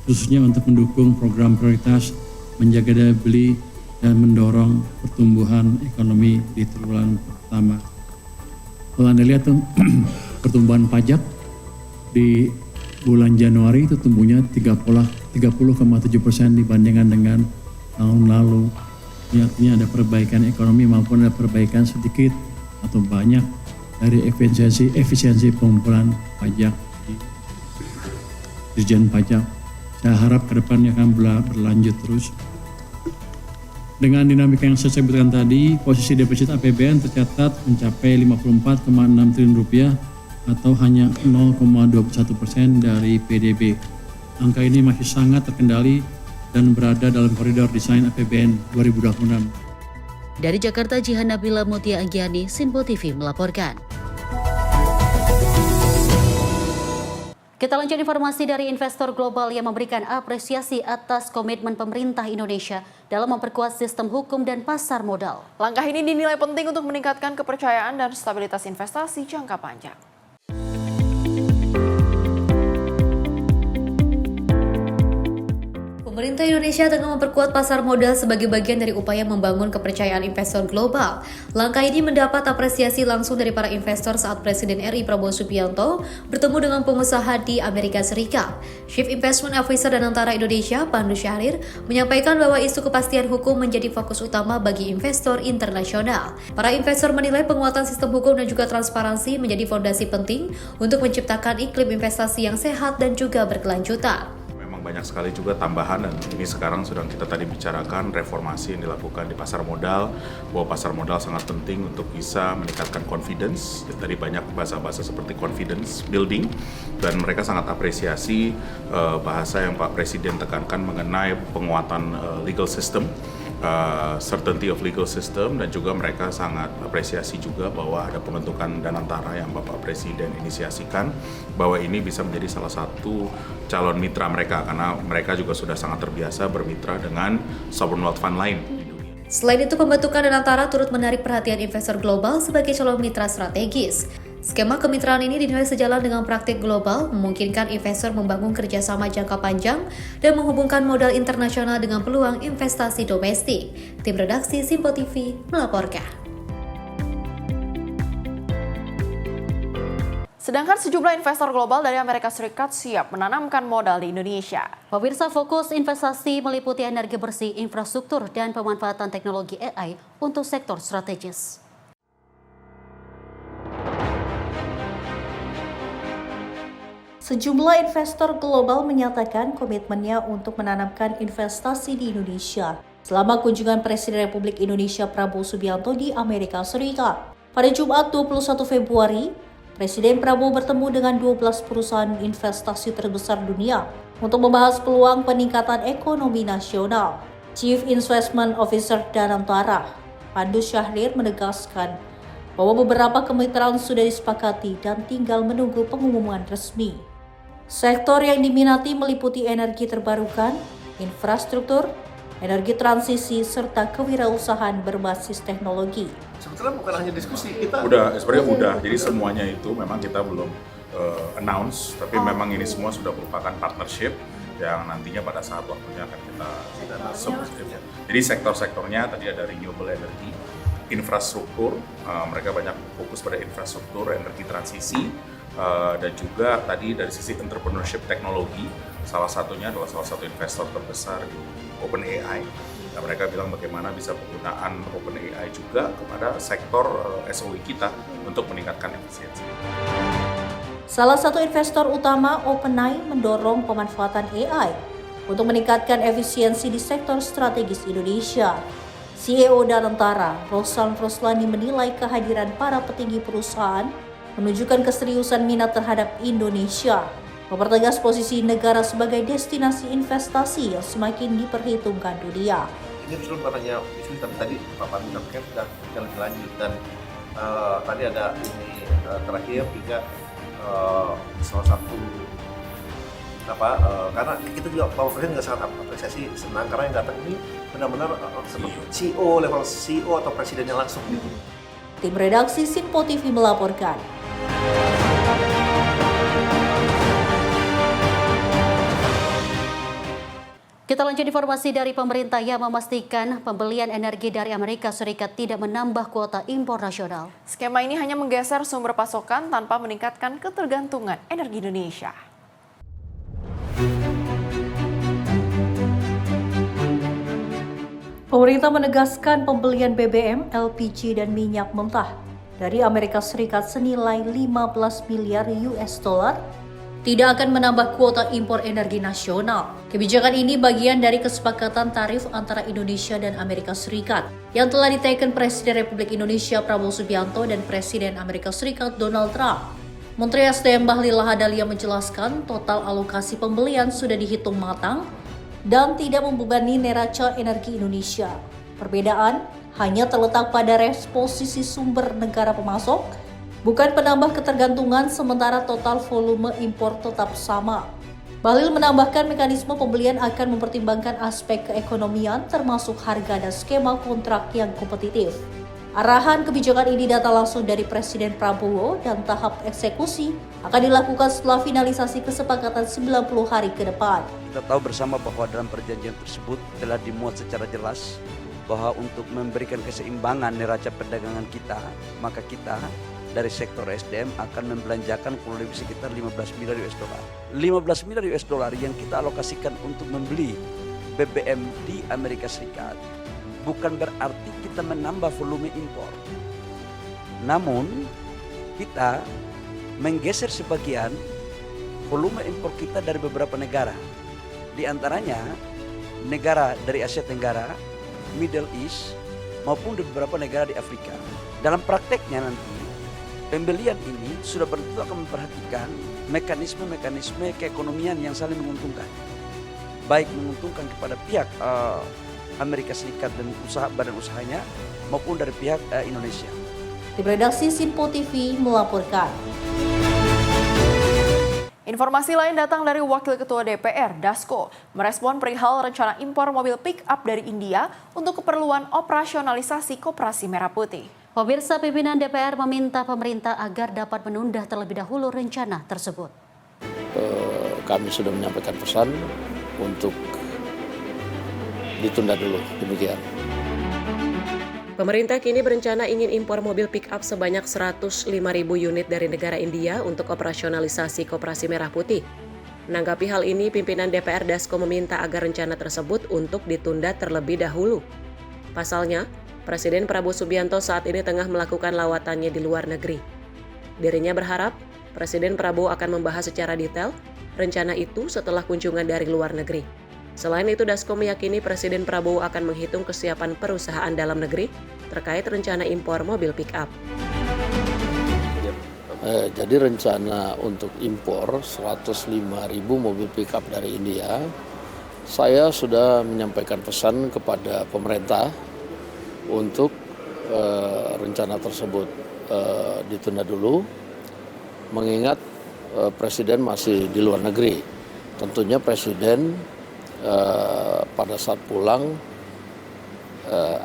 khususnya untuk mendukung program prioritas, menjaga daya beli, dan mendorong pertumbuhan ekonomi di triwulan pertama. Kalau Anda lihat tuh, pertumbuhan pajak di bulan Januari itu tumbuhnya 30,7% dibandingkan dengan tahun lalu. Ini artinya ada perbaikan ekonomi maupun ada perbaikan sedikit atau banyak dari efisiensi pengumpulan pajak di Dirjen Pajak. Saya harap ke depannya akan berlanjut terus. Dengan dinamika yang saya sebutkan tadi, posisi defisit APBN tercatat mencapai 54,6 triliun rupiah atau hanya 0,21% dari PDB. Angka ini masih sangat terkendali dan berada dalam koridor desain APBN 2026. Dari Jakarta, Jihan Nabila, Mutia Anggiani, Sinpo TV melaporkan. Kita lanjut informasi dari investor global yang memberikan apresiasi atas komitmen pemerintah Indonesia dalam memperkuat sistem hukum dan pasar modal. Langkah ini dinilai penting untuk meningkatkan kepercayaan dan stabilitas investasi jangka panjang. Pemerintah Indonesia tengah memperkuat pasar modal sebagai bagian dari upaya membangun kepercayaan investor global. Langkah ini mendapat apresiasi langsung dari para investor saat Presiden RI Prabowo Subianto bertemu dengan pengusaha di Amerika Serikat. Chief Investment Officer dan Antara Indonesia, Pandu Syahrir, menyampaikan bahwa isu kepastian hukum menjadi fokus utama bagi investor internasional. Para investor menilai penguatan sistem hukum dan juga transparansi menjadi fondasi penting untuk menciptakan iklim investasi yang sehat dan juga berkelanjutan. Banyak sekali juga tambahan, dan ini sekarang sedang kita tadi bicarakan reformasi yang dilakukan di pasar modal, bahwa pasar modal sangat penting untuk bisa meningkatkan confidence. Tadi banyak bahasa-bahasa seperti confidence building, dan mereka sangat apresiasi bahasa yang Pak Presiden tekankan mengenai penguatan legal system certainty of legal system, dan juga mereka sangat apresiasi juga bahwa ada pembentukan Danantara yang Bapak Presiden inisiasikan, bahwa ini bisa menjadi salah satu calon mitra mereka karena mereka juga sudah sangat terbiasa bermitra dengan sovereign wealth fund lain. Selain itu, pembentukan Danantara turut menarik perhatian investor global sebagai calon mitra strategis. Skema kemitraan ini dinilai sejalan dengan praktik global, memungkinkan investor membangun kerjasama jangka panjang dan menghubungkan modal internasional dengan peluang investasi domestik. Tim redaksi Simpo TV melaporkan. Sedangkan sejumlah investor global dari Amerika Serikat siap menanamkan modal di Indonesia. Pemirsa, fokus investasi meliputi energi bersih, infrastruktur, dan pemanfaatan teknologi AI untuk sektor strategis. Sejumlah investor global menyatakan komitmennya untuk menanamkan investasi di Indonesia selama kunjungan Presiden Republik Indonesia Prabowo Subianto di Amerika Serikat. Pada Jumat 21 Februari, Presiden Prabowo bertemu dengan 12 perusahaan investasi terbesar dunia untuk membahas peluang peningkatan ekonomi nasional. Chief Investment Officer Danantara, Pandus Syahrir, menegaskan bahwa beberapa kemitraan sudah disepakati dan tinggal menunggu pengumuman resmi. Sektor yang diminati meliputi energi terbarukan, infrastruktur, energi transisi, serta kewirausahaan berbasis teknologi. Sebetulnya bukan hanya diskusi, kita Sebenarnya udah. Jadi semuanya itu memang kita belum announce, tapi memang ini semua sudah merupakan partnership yang nantinya pada saat waktunya akan kita sebut. Jadi sektor-sektornya tadi ada renewable energy, infrastruktur, mereka banyak fokus pada infrastruktur, energi transisi, dan juga tadi dari sisi entrepreneurship teknologi, salah satunya adalah salah satu investor terbesar di OpenAI. Nah, mereka bilang bagaimana bisa penggunaan OpenAI juga kepada sektor SOE kita untuk meningkatkan efisiensi. Salah satu investor utama OpenAI mendorong pemanfaatan AI untuk meningkatkan efisiensi di sektor strategis Indonesia. CEO Danantara, Rosan Roslani, menilai kehadiran para petinggi perusahaan menunjukkan keseriusan minat terhadap Indonesia, mempertegas posisi negara sebagai destinasi investasi yang semakin diperhitungkan dunia. Ini bukan hanya isu, tapi tadi Pak Pandu sampaikan sudah lebih lanjut, dan tadi ada ini terakhir juga salah satu karena kita juga Pak Presiden juga sangat apresiasi, senang karena yang datang ini benar-benar seperti level CEO atau presidennya langsung gitu. Tim redaksi Simpo TV melaporkan. Kita lanjut informasi dari pemerintah yang memastikan pembelian energi dari Amerika Serikat tidak menambah kuota impor nasional. Skema ini hanya menggeser sumber pasokan tanpa meningkatkan ketergantungan energi Indonesia. Pemerintah menegaskan pembelian BBM, LPG, dan minyak mentah dari Amerika Serikat senilai 15 miliar US dollar tidak akan menambah kuota impor energi nasional. Kebijakan ini bagian dari kesepakatan tarif antara Indonesia dan Amerika Serikat yang telah diteken Presiden Republik Indonesia Prabowo Subianto dan Presiden Amerika Serikat Donald Trump. Menteri SDM Bahlil Lahadalia menjelaskan total alokasi pembelian sudah dihitung matang dan tidak membebani neraca energi Indonesia. Perbedaan hanya terletak pada reposisi sumber negara pemasok, bukan penambah ketergantungan, sementara total volume impor tetap sama. Bahlil menambahkan mekanisme pembelian akan mempertimbangkan aspek keekonomian termasuk harga dan skema kontrak yang kompetitif. Arahan kebijakan ini datang langsung dari Presiden Prabowo dan tahap eksekusi akan dilakukan setelah finalisasi kesepakatan 90 hari ke depan. Kita tahu bersama bahwa dalam perjanjian tersebut telah dimuat secara jelas bahwa untuk memberikan keseimbangan neraca perdagangan kita, maka kita dari sektor SDM akan membelanjakan kurang lebih sekitar 15 miliar US dollar. 15 miliar US dollar yang kita alokasikan untuk membeli BBM di Amerika Serikat bukan berarti kita menambah volume impor. Namun kita menggeser sebagian volume impor kita dari beberapa negara. Di antaranya negara dari Asia Tenggara, Middle East, maupun di beberapa negara di Afrika. Dalam prakteknya nanti, pembelian ini sudah betul akan memperhatikan mekanisme-mekanisme keekonomian yang saling menguntungkan. Baik menguntungkan kepada pihak Amerika Serikat dan badan usahanya maupun dari pihak Indonesia. Tim redaksi Sinpo TV melaporkan. Informasi lain datang dari Wakil Ketua DPR, Dasko, merespon perihal rencana impor mobil pick-up dari India untuk keperluan operasionalisasi Koperasi Merah Putih. Pemirsa, pimpinan DPR meminta pemerintah agar dapat menunda terlebih dahulu rencana tersebut. Kami sudah menyampaikan pesan untuk ditunda dulu, demikian. Pemerintah kini berencana ingin impor mobil pick-up sebanyak 105.000 unit dari negara India untuk operasionalisasi Koperasi Merah Putih. Menanggapi hal ini, pimpinan DPR Dasko meminta agar rencana tersebut untuk ditunda terlebih dahulu. Pasalnya, Presiden Prabowo Subianto saat ini tengah melakukan lawatannya di luar negeri. Dirinya berharap Presiden Prabowo akan membahas secara detail rencana itu setelah kunjungan dari luar negeri. Selain itu, Dasko meyakini Presiden Prabowo akan menghitung kesiapan perusahaan dalam negeri terkait rencana impor mobil pick-up. Jadi rencana untuk impor 105.000 mobil pick-up dari India, saya sudah menyampaikan pesan kepada pemerintah untuk rencana tersebut ditunda dulu, mengingat Presiden masih di luar negeri. Tentunya Presiden pada saat pulang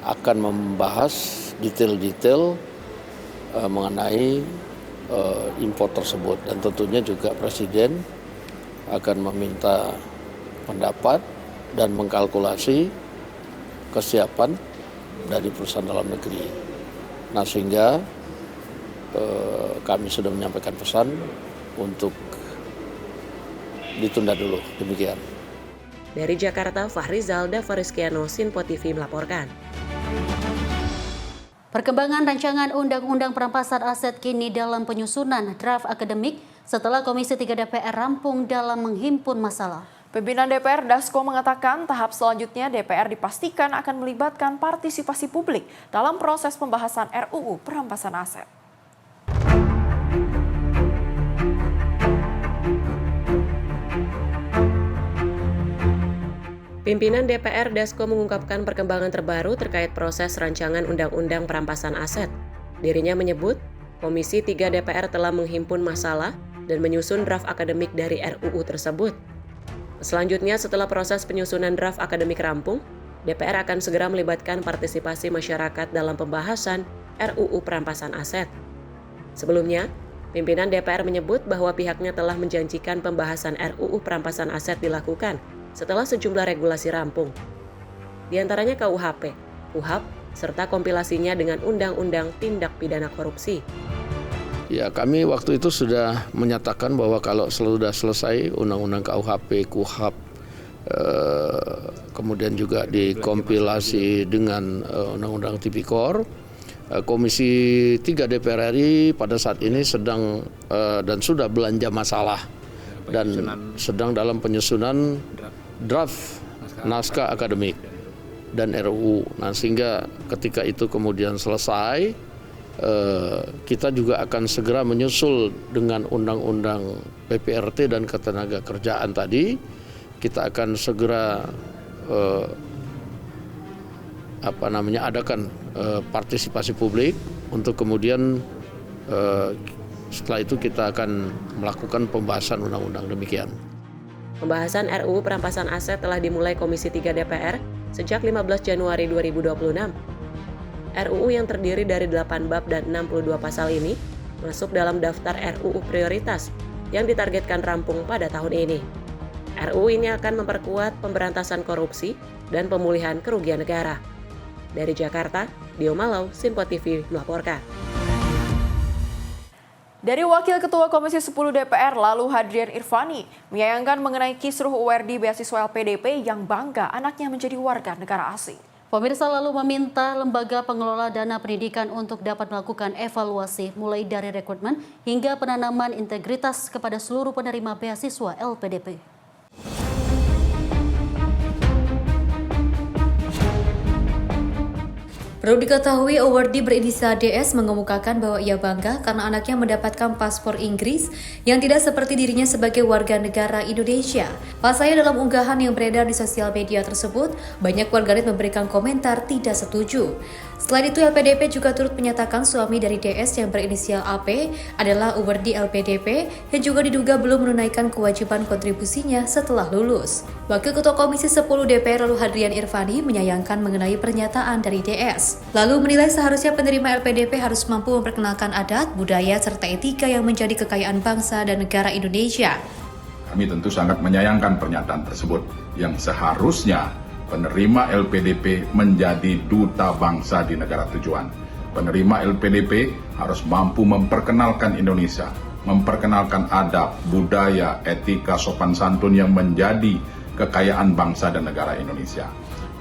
akan membahas detail-detail mengenai impor tersebut, dan tentunya juga Presiden akan meminta pendapat dan mengkalkulasi kesiapan dari perusahaan dalam negeri. Nah, sehingga kami sudah menyampaikan pesan untuk ditunda dulu, demikian. Dari Jakarta, Fahrizal Davariskiano, Sinpo TV melaporkan. Perkembangan rancangan Undang-Undang Perampasan Aset kini dalam penyusunan draft akademik setelah Komisi 3 DPR rampung dalam menghimpun masalah. Pimpinan DPR Dasko mengatakan tahap selanjutnya DPR dipastikan akan melibatkan partisipasi publik dalam proses pembahasan RUU Perampasan Aset. Pimpinan DPR Dasko mengungkapkan perkembangan terbaru terkait proses rancangan Undang-Undang Perampasan Aset. Dirinya menyebut, Komisi 3 DPR telah menghimpun masalah dan menyusun draft akademik dari RUU tersebut. Selanjutnya, setelah proses penyusunan draft akademik rampung, DPR akan segera melibatkan partisipasi masyarakat dalam pembahasan RUU Perampasan Aset. Sebelumnya, pimpinan DPR menyebut bahwa pihaknya telah menjanjikan pembahasan RUU Perampasan Aset dilakukan setelah sejumlah regulasi rampung. Di antaranya KUHP, KUHAP, serta kompilasinya dengan Undang-Undang Tindak Pidana Korupsi. Ya, kami waktu itu sudah menyatakan bahwa kalau sudah selesai Undang-Undang KUHP, KUHAP, kemudian juga dikompilasi dengan Undang-Undang Tipikor, Komisi 3 DPR RI pada saat ini sedang dan sudah belanja masalah dan sedang dalam penyusunan draft naskah akademik dan RUU. Nah, sehingga ketika itu kemudian selesai, kita juga akan segera menyusul dengan Undang-Undang PPRT dan Ketenagakerjaan tadi. Kita akan segera adakan partisipasi publik untuk kemudian setelah itu kita akan melakukan pembahasan undang-undang, demikian. Pembahasan RUU Perampasan Aset telah dimulai Komisi 3 DPR sejak 15 Januari 2026. RUU yang terdiri dari 8 bab dan 62 pasal ini masuk dalam daftar RUU prioritas yang ditargetkan rampung pada tahun ini. RUU ini akan memperkuat pemberantasan korupsi dan pemulihan kerugian negara. Dari Jakarta, Dio Malau, Sinpo TV melaporkan. Dari Wakil Ketua Komisi 10 DPR lalu Hadrian Irvani menyayangkan mengenai kisruh URD beasiswa LPDP yang bangga anaknya menjadi warga negara asing. Pemirsa lalu meminta lembaga pengelola dana pendidikan untuk dapat melakukan evaluasi mulai dari rekrutmen hingga penanaman integritas kepada seluruh penerima beasiswa LPDP. Perlu diketahui, awardee berinisial DS mengemukakan bahwa ia bangga karena anaknya mendapatkan paspor Inggris yang tidak seperti dirinya sebagai warga negara Indonesia. Pasalnya dalam unggahan yang beredar di sosial media tersebut, banyak warganet memberikan komentar tidak setuju. Selain itu, LPDP juga turut menyatakan suami dari DS yang berinisial AP adalah awardee LPDP yang juga diduga belum menunaikan kewajiban kontribusinya setelah lulus. Wakil Ketua Komisi 10 DPR lalu Hadrian Irvani menyayangkan mengenai pernyataan dari DS. Lalu menilai seharusnya penerima LPDP harus mampu memperkenalkan adat, budaya, serta etika yang menjadi kekayaan bangsa dan negara Indonesia. Kami tentu sangat menyayangkan pernyataan tersebut yang seharusnya penerima LPDP menjadi duta bangsa di negara tujuan. Penerima LPDP harus mampu memperkenalkan Indonesia, memperkenalkan adab, budaya, etika, sopan santun yang menjadi kekayaan bangsa dan negara Indonesia.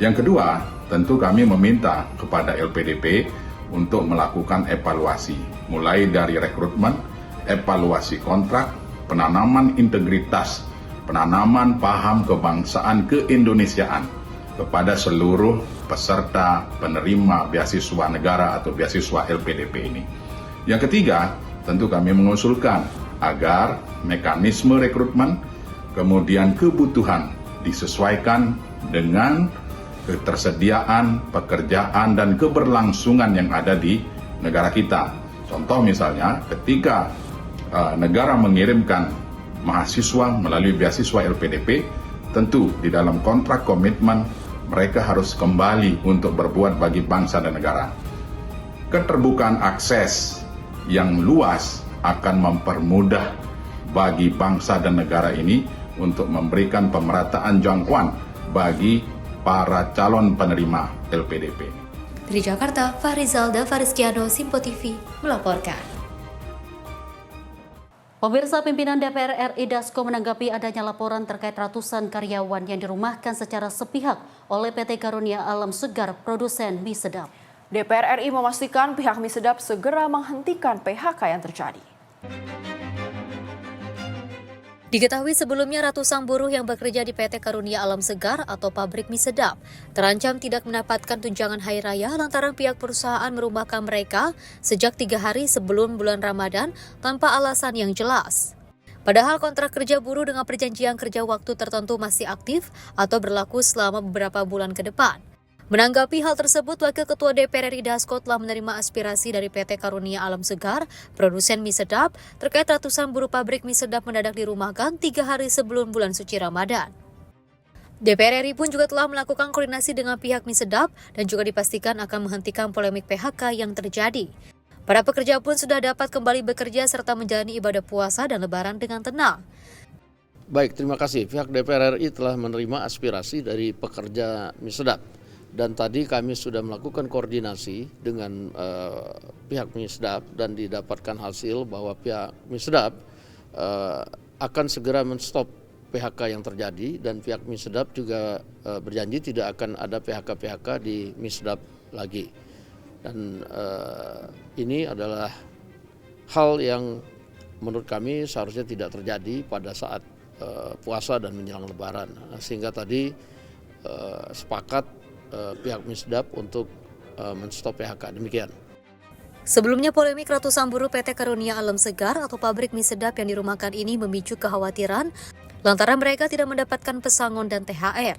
Yang kedua, tentu kami meminta kepada LPDP untuk melakukan evaluasi, mulai dari rekrutmen, evaluasi kontrak, penanaman integritas, penanaman paham kebangsaan keindonesiaan kepada seluruh peserta penerima beasiswa negara atau beasiswa LPDP ini. Yang ketiga, tentu kami mengusulkan agar mekanisme rekrutmen kemudian kebutuhan disesuaikan dengan ketersediaan, pekerjaan, dan keberlangsungan yang ada di negara kita. Contoh misalnya, ketika negara mengirimkan mahasiswa melalui beasiswa LPDP, tentu di dalam kontrak komitmen mereka harus kembali untuk berbuat bagi bangsa dan negara. Keterbukaan akses yang luas akan mempermudah bagi bangsa dan negara ini untuk memberikan pemerataan jangkauan bagi para calon penerima LPDP. Dari Jakarta, Fahrizalda Faristiano, Simpo TV melaporkan. Pemirsa, pimpinan DPR RI Dasko menanggapi adanya laporan terkait ratusan karyawan yang dirumahkan secara sepihak oleh PT Karunia Alam Segar, produsen mie sedap. DPR RI memastikan pihak mie sedap segera menghentikan PHK yang terjadi. Diketahui sebelumnya ratusan buruh yang bekerja di PT Karunia Alam Segar atau pabrik mie sedap terancam tidak mendapatkan tunjangan hari raya lantaran pihak perusahaan merumahkan mereka sejak 3 hari sebelum bulan Ramadan tanpa alasan yang jelas. Padahal kontrak kerja buruh dengan perjanjian kerja waktu tertentu masih aktif atau berlaku selama beberapa bulan ke depan. Menanggapi hal tersebut, Wakil Ketua DPR RI Dasko telah menerima aspirasi dari PT Karunia Alam Segar, produsen mie sedap, terkait ratusan buruh pabrik mie sedap mendadak dirumahkan 3 hari sebelum bulan suci Ramadan. DPR RI pun juga telah melakukan koordinasi dengan pihak mie sedap dan juga dipastikan akan menghentikan polemik PHK yang terjadi. Para pekerja pun sudah dapat kembali bekerja serta menjalani ibadah puasa dan lebaran dengan tenang. Baik, terima kasih. Pihak DPR RI telah menerima aspirasi dari pekerja mie sedap. Dan tadi kami sudah melakukan koordinasi dengan pihak mie sedap dan didapatkan hasil bahwa pihak mie sedap akan segera menstop PHK yang terjadi dan pihak mie sedap juga berjanji tidak akan ada PHK di mie sedap lagi. Dan ini adalah hal yang menurut kami seharusnya tidak terjadi pada saat puasa dan menjelang lebaran. Sehingga tadi sepakat pihak mie sedap untuk menstop PHK. Demikian. Sebelumnya polemik ratusan buruh PT Karunia Alam Segar atau pabrik mie sedap yang dirumahkan ini memicu kekhawatiran lantaran mereka tidak mendapatkan pesangon dan THR.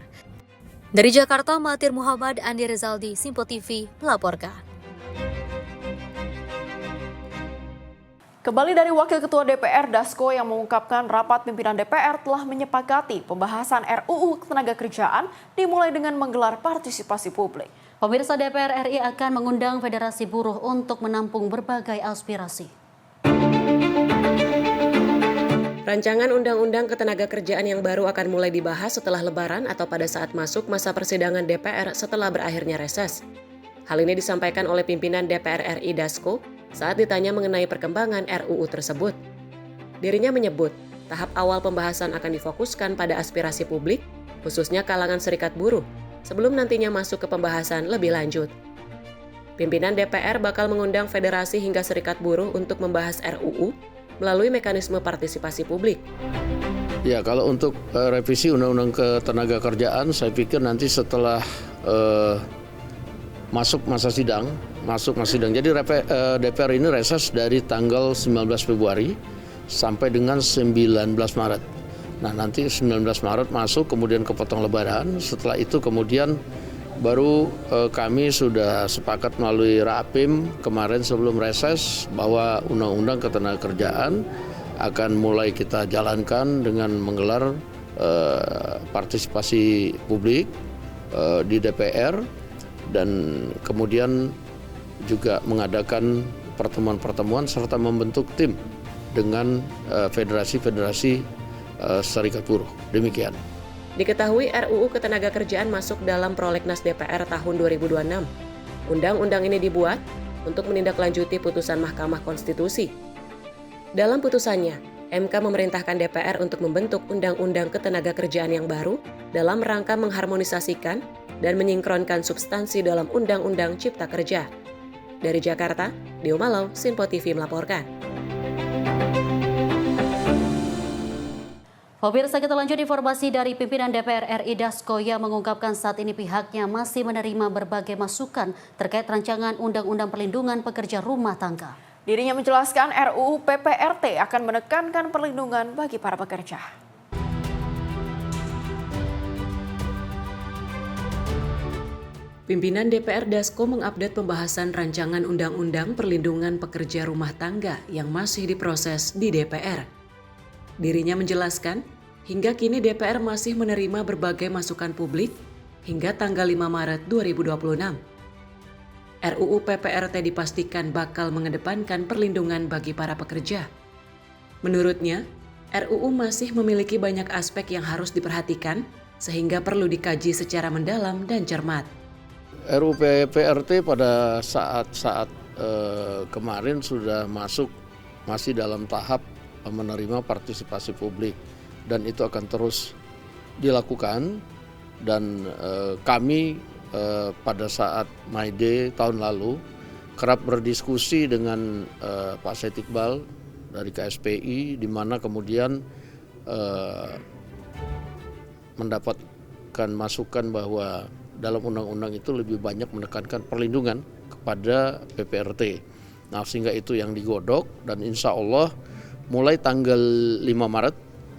Dari Jakarta, Mahathir Muhammad, Andi Rezaldi, Simpo TV melaporkan. Kembali dari Wakil Ketua DPR Dasko yang mengungkapkan rapat pimpinan DPR telah menyepakati pembahasan RUU Ketenagakerjaan dimulai dengan menggelar partisipasi publik. Pemirsa, DPR RI akan mengundang Federasi Buruh untuk menampung berbagai aspirasi. Rancangan Undang-Undang Ketenagakerjaan yang baru akan mulai dibahas setelah Lebaran atau pada saat masuk masa persidangan DPR setelah berakhirnya reses. Hal ini disampaikan oleh pimpinan DPR RI Dasko saat ditanya mengenai perkembangan RUU tersebut. Dirinya menyebut, tahap awal pembahasan akan difokuskan pada aspirasi publik, khususnya kalangan serikat buruh, sebelum nantinya masuk ke pembahasan lebih lanjut. Pimpinan DPR bakal mengundang federasi hingga serikat buruh untuk membahas RUU melalui mekanisme partisipasi publik. Ya, kalau untuk revisi Undang-Undang Ketenagakerjaan, saya pikir nanti setelah masuk masa sidang. Jadi DPR ini reses dari tanggal 19 Februari sampai dengan 19 Maret. Nah, nanti 19 Maret masuk, kemudian kepotong Lebaran. Setelah itu kemudian baru kami sudah sepakat melalui Rapim kemarin sebelum reses bahwa Undang-Undang Ketenagakerjaan akan mulai kita jalankan dengan menggelar partisipasi publik di DPR dan kemudian juga mengadakan pertemuan-pertemuan serta membentuk tim dengan federasi-federasi serikat buruh. Demikian. Diketahui RUU Ketenagakerjaan masuk dalam prolegnas DPR tahun 2026. Undang-undang ini dibuat untuk menindaklanjuti putusan Mahkamah Konstitusi. Dalam putusannya, MK memerintahkan DPR untuk membentuk Undang-Undang Ketenagakerjaan yang baru dalam rangka mengharmonisasikan dan menyingkronkan substansi dalam Undang-Undang Cipta Kerja. Dari Jakarta, Dio Malau, Sinpo TV melaporkan. Pemirsa, kita lanjut informasi dari pimpinan DPR RI Dasko yang mengungkapkan saat ini pihaknya masih menerima berbagai masukan terkait rancangan Undang-Undang Perlindungan Pekerja Rumah Tangga. Dirinya menjelaskan RUU PPRT akan menekankan perlindungan bagi para pekerja. Pimpinan DPR Dasko mengupdate pembahasan rancangan Undang-Undang Perlindungan Pekerja Rumah Tangga yang masih diproses di DPR. Dirinya menjelaskan, hingga kini DPR masih menerima berbagai masukan publik hingga tanggal 5 Maret 2026. RUU PPRT dipastikan bakal mengedepankan perlindungan bagi para pekerja. Menurutnya, RUU masih memiliki banyak aspek yang harus diperhatikan sehingga perlu dikaji secara mendalam dan cermat. RUU PPRT pada saat kemarin sudah masih dalam tahap menerima partisipasi publik dan itu akan terus dilakukan dan kami pada saat My Day tahun lalu kerap berdiskusi dengan Pak Said Iqbal dari KSPI di mana kemudian mendapatkan masukan bahwa dalam undang-undang itu lebih banyak menekankan perlindungan kepada PPRT. Nah, sehingga itu yang digodok dan insya Allah mulai tanggal 5 Maret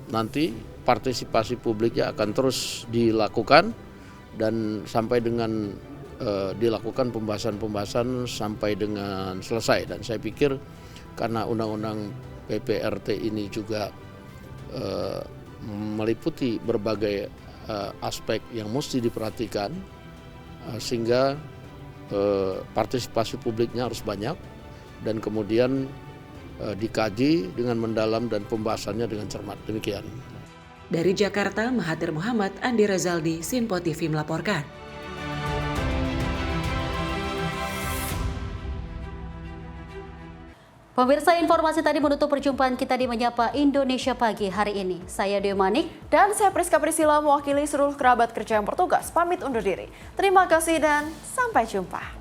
nanti partisipasi publiknya akan terus dilakukan dan sampai dengan dilakukan pembahasan-pembahasan sampai dengan selesai. Dan saya pikir karena undang-undang PPRT ini juga meliputi berbagai aspek yang mesti diperhatikan sehingga partisipasi publiknya harus banyak dan kemudian dikaji dengan mendalam dan pembahasannya dengan cermat. Demikian. Dari Jakarta, Mahathir Muhammad, Andi Razaldi, Sinpo TV melaporkan. Pemirsa, informasi tadi menutup perjumpaan kita di Menyapa Indonesia Pagi hari ini. Saya Dewi Manik dan saya Priska Priscila mewakili seluruh kerabat kerja yang bertugas pamit undur diri. Terima kasih dan sampai jumpa.